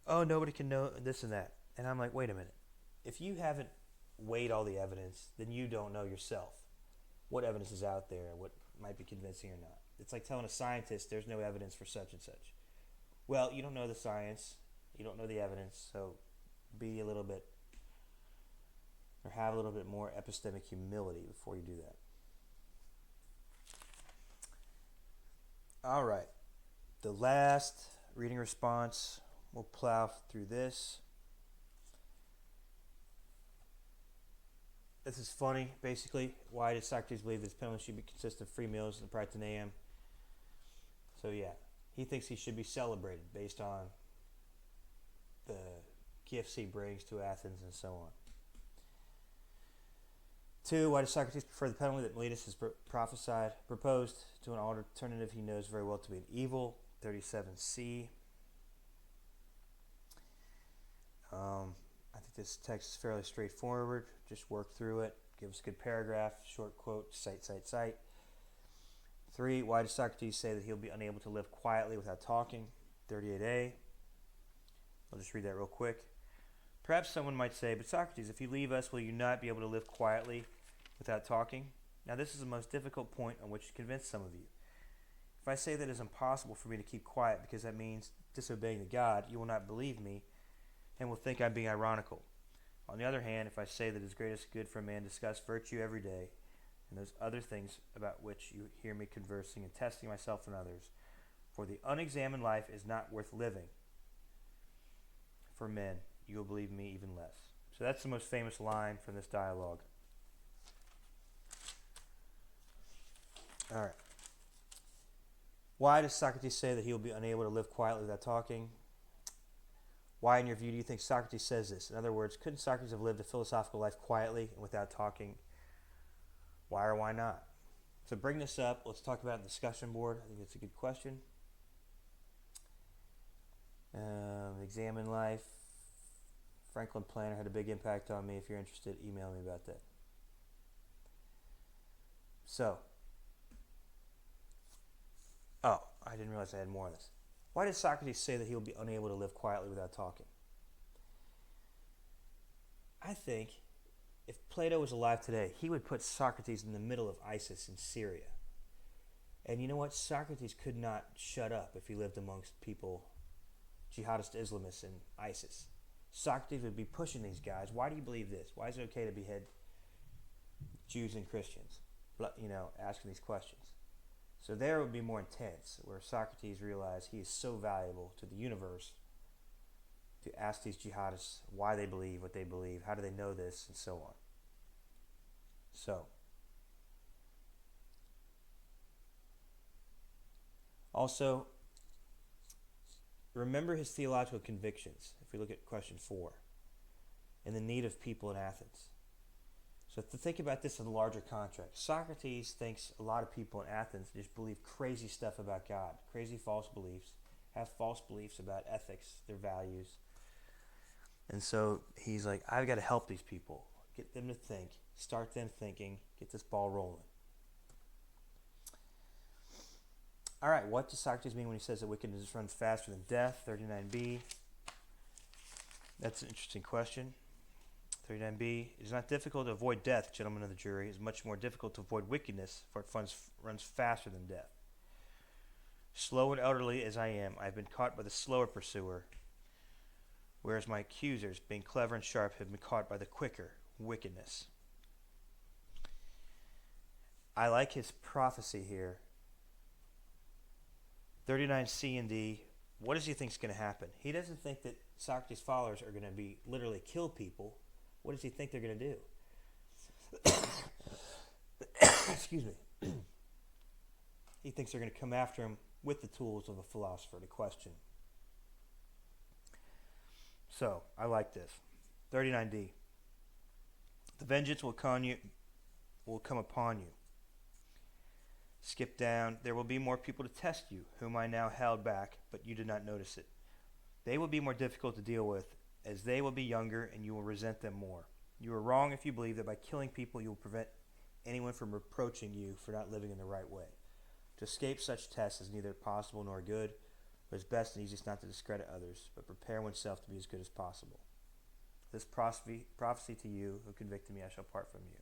oh, nobody can know this and that. And I'm like, wait a minute. If you haven't weighed all the evidence, then you don't know yourself what evidence is out there, what might be convincing or not. It's like telling a scientist there's no evidence for such and such. Well, you don't know the science, you don't know the evidence, so be a little bit, or have a little bit more epistemic humility before you do that. All right, the last reading response, we'll plow through this. This is funny, basically. Why did Socrates believe this penalty should be consist of free meals and the Prytaneum? So yeah, he thinks he should be celebrated based on the gifts he brings to Athens and so on. 2. Why does Socrates prefer the penalty that Meletus has proposed to an alternative he knows very well to be an evil? 37c. I think this text is fairly straightforward. Just work through it. Give us a good paragraph, short quote, cite. 3. Why does Socrates say that he'll be unable to live quietly without talking? 38a. I'll just read that real quick. Perhaps someone might say, but Socrates, if you leave us, will you not be able to live quietly without talking? Now this is the most difficult point on which to convince some of you. If I say that it is impossible for me to keep quiet because that means disobeying the God, you will not believe me and will think I'm being ironical. On the other hand, if I say that it is greatest good for a man to discuss virtue every day and those other things about which you hear me conversing and testing myself and others, for the unexamined life is not worth living for men, you will believe me even less. So that's the most famous line from this dialogue. All right. Why does Socrates say that he will be unable to live quietly without talking? Why, in your view, do you think Socrates says this? In other words, couldn't Socrates have lived a philosophical life quietly and without talking? Why or why not? So bring this up. Let's talk about it on the discussion board. I think that's a good question. Examine life. Franklin Planner had a big impact on me. If you're interested, email me about that. So, I didn't realize I had more on this. Why did Socrates say that he will be unable to live quietly without talking? I think if Plato was alive today, he would put Socrates in the middle of ISIS in Syria. And you know what? Socrates could not shut up if he lived amongst people, jihadist Islamists and ISIS. Socrates would be pushing these guys. Why do you believe this? Why is it okay to behead Jews and Christians? Asking these questions. So there it would be more intense, where Socrates realized he is so valuable to the universe to ask these jihadists why they believe what they believe, how do they know this, and so on. So, also, remember his theological convictions, if we look at question 4, and the need of people in Athens. So to think about this in a larger context, Socrates thinks a lot of people in Athens just believe crazy stuff about God, crazy false beliefs, have false beliefs about ethics, their values. And so he's like, I've got to help these people, get them to think, start them thinking, get this ball rolling. All right, what does Socrates mean when he says that wickedness runs faster than death? 39b. That's an interesting question. 39b. It is not difficult to avoid death, gentlemen of the jury. It is much more difficult to avoid wickedness, for it runs faster than death. Slow and elderly as I am, I have been caught by the slower pursuer, whereas my accusers, being clever and sharp, have been caught by the quicker wickedness. I like his prophecy here. 39c and d. What does he think is going to happen? He doesn't think that Socrates' followers are going to be literally kill people. What does he think they're going to do? Excuse me. He thinks they're going to come after him with the tools of a philosopher to question. So, I like this. 39d. The vengeance will come upon you. Skip down. There will be more people to test you, whom I now held back, but you did not notice it. They will be more difficult to deal with, as they will be younger, and you will resent them more. You are wrong if you believe that by killing people you will prevent anyone from reproaching you for not living in the right way. To escape such tests is neither possible nor good, but it's best and easiest not to discredit others, but prepare oneself to be as good as possible. This prophecy to you who convicted me, I shall part from you.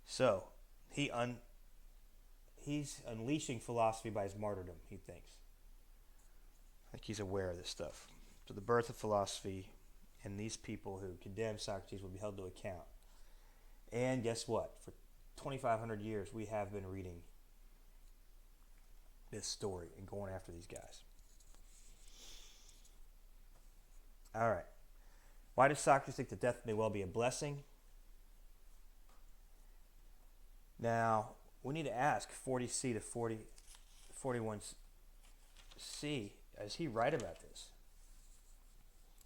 So, he's unleashing philosophy by his martyrdom, he thinks. I think he's aware of this stuff. So the birth of philosophy, and these people who condemn Socrates will be held to account. And guess what? For 2,500 years, we have been reading this story and going after these guys. All right. Why does Socrates think that death may well be a blessing? Now, we need to ask 40c to 41c, is he right about this?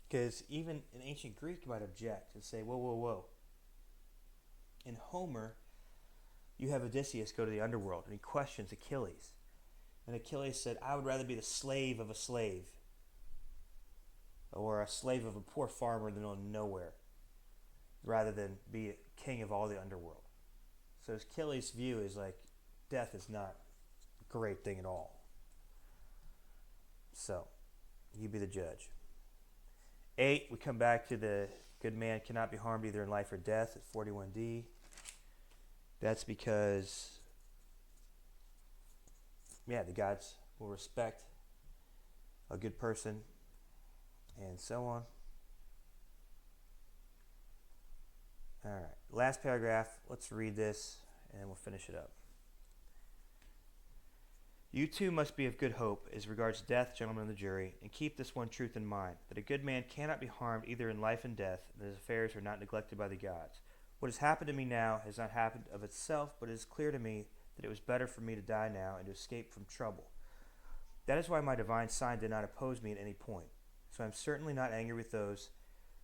Because even an ancient Greek might object and say, whoa, whoa, whoa. In Homer, you have Odysseus go to the underworld, and he questions Achilles. And Achilles said, I would rather be the slave of a slave, or a slave of a poor farmer in the middle of nowhere, rather than be a king of all the underworld. So Achilles' view is like, death is not a great thing at all. So, you be the judge. 8, we come back to the good man cannot be harmed either in life or death at 41d. That's because, the gods will respect a good person and so on. All right, last paragraph. Let's read this and we'll finish it up. You too must be of good hope as regards death, gentlemen of the jury, and keep this one truth in mind, that a good man cannot be harmed either in life and death, and that his affairs are not neglected by the gods. What has happened to me now has not happened of itself, but it is clear to me that it was better for me to die now and to escape from trouble. That is why my divine sign did not oppose me at any point. So I am certainly not angry with those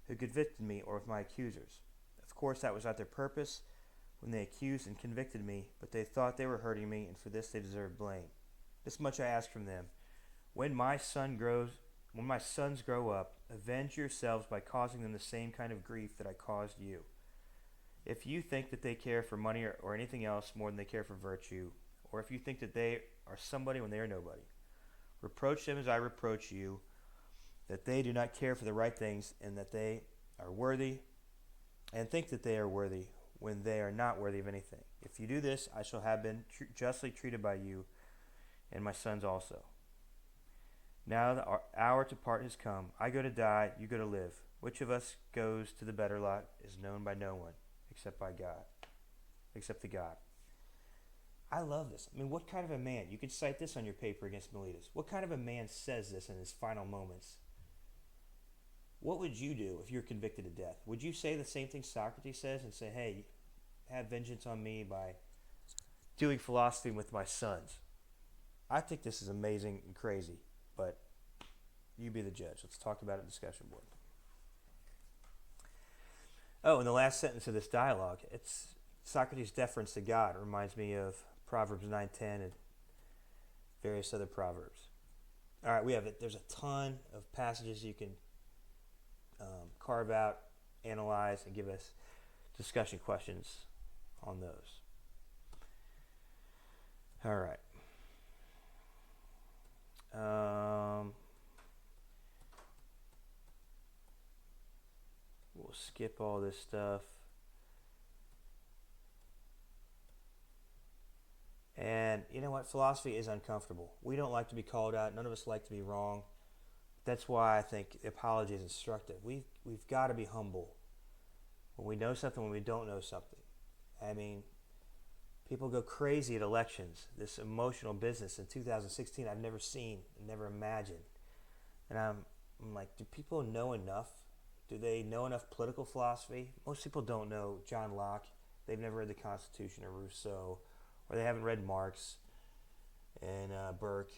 who convicted me or with my accusers. Of course, that was not their purpose when they accused and convicted me, but they thought they were hurting me, and for this they deserved blame. This much I ask from them. When my sons grow up, avenge yourselves by causing them the same kind of grief that I caused you. If you think that they care for money or anything else more than they care for virtue, or if you think that they are somebody when they are nobody, reproach them as I reproach you, that they do not care for the right things and that they are worthy, and think that they are worthy when they are not worthy of anything. If you do this, I shall have been justly treated by you and my sons also. Now the hour to part has come. I go to die, you go to live. Which of us goes to the better lot is known by no one, except the God. I love this. I mean, what kind of a man? You could cite this on your paper against Meletus. What kind of a man says this in his final moments? What would you do if you're convicted of death? Would you say the same thing Socrates says and say, hey, have vengeance on me by doing philosophy with my sons? I think this is amazing and crazy, but you be the judge. Let's talk about it in discussion board. Oh, and the last sentence of this dialogue, it's Socrates' deference to God. It reminds me of Proverbs 9:10 and various other proverbs. All right, we have it. There's a ton of passages you can carve out, analyze, and give us discussion questions on those. All right. We'll skip all this stuff. And you know what? Philosophy is uncomfortable. We don't like to be called out. None of us like to be wrong. That's why I think apology is instructive. We've got to be humble when we know something, when we don't know something. I mean, people go crazy at elections. This emotional business in 2016 I've never seen, never imagined. And I'm like, do people know enough? Do they know enough political philosophy? Most people don't know John Locke. They've never read the Constitution or Rousseau, or they haven't read Marx and Burke,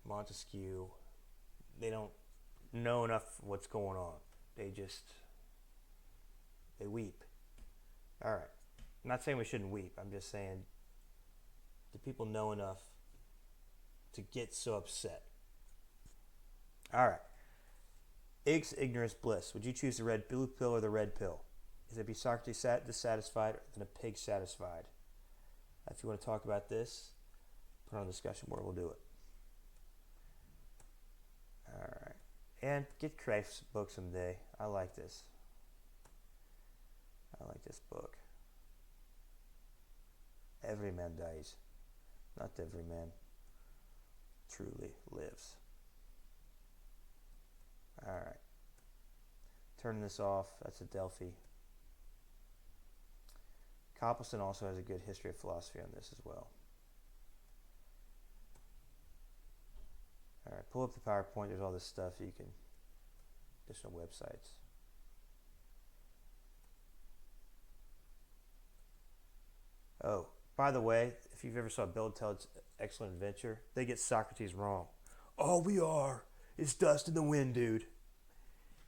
Montesquieu. They don't know enough of what's going on. They weep. All right. I'm not saying we shouldn't weep. I'm just saying, do people know enough to get so upset? All right. Ignorance, bliss. Would you choose the blue pill or the red pill? Is it be Socrates dissatisfied or than a pig satisfied? If you want to talk about this, put it on the discussion board. We'll do it. All right. And get Christ's book someday. I like this. I like this book. Every man dies. Not every man truly lives. All right. Turning this off. That's a Delphi. Copleston also has a good history of philosophy on this as well. All right, pull up the PowerPoint. There's all this stuff you can, additional websites. Oh, by the way, if you've ever saw Bill and Ted's Excellent Adventure, they get Socrates wrong. All we are is dust in the wind, dude.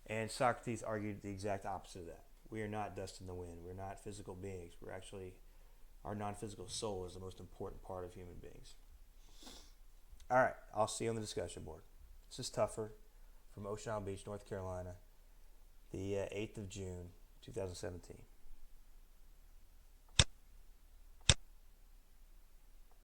And Socrates argued the exact opposite of that. We are not dust in the wind. We're not physical beings. We're actually, our non-physical soul is the most important part of human beings. All right, I'll see you on the discussion board. This is Tuffer from Ocean Isle Beach, North Carolina, the 8th of June, 2017.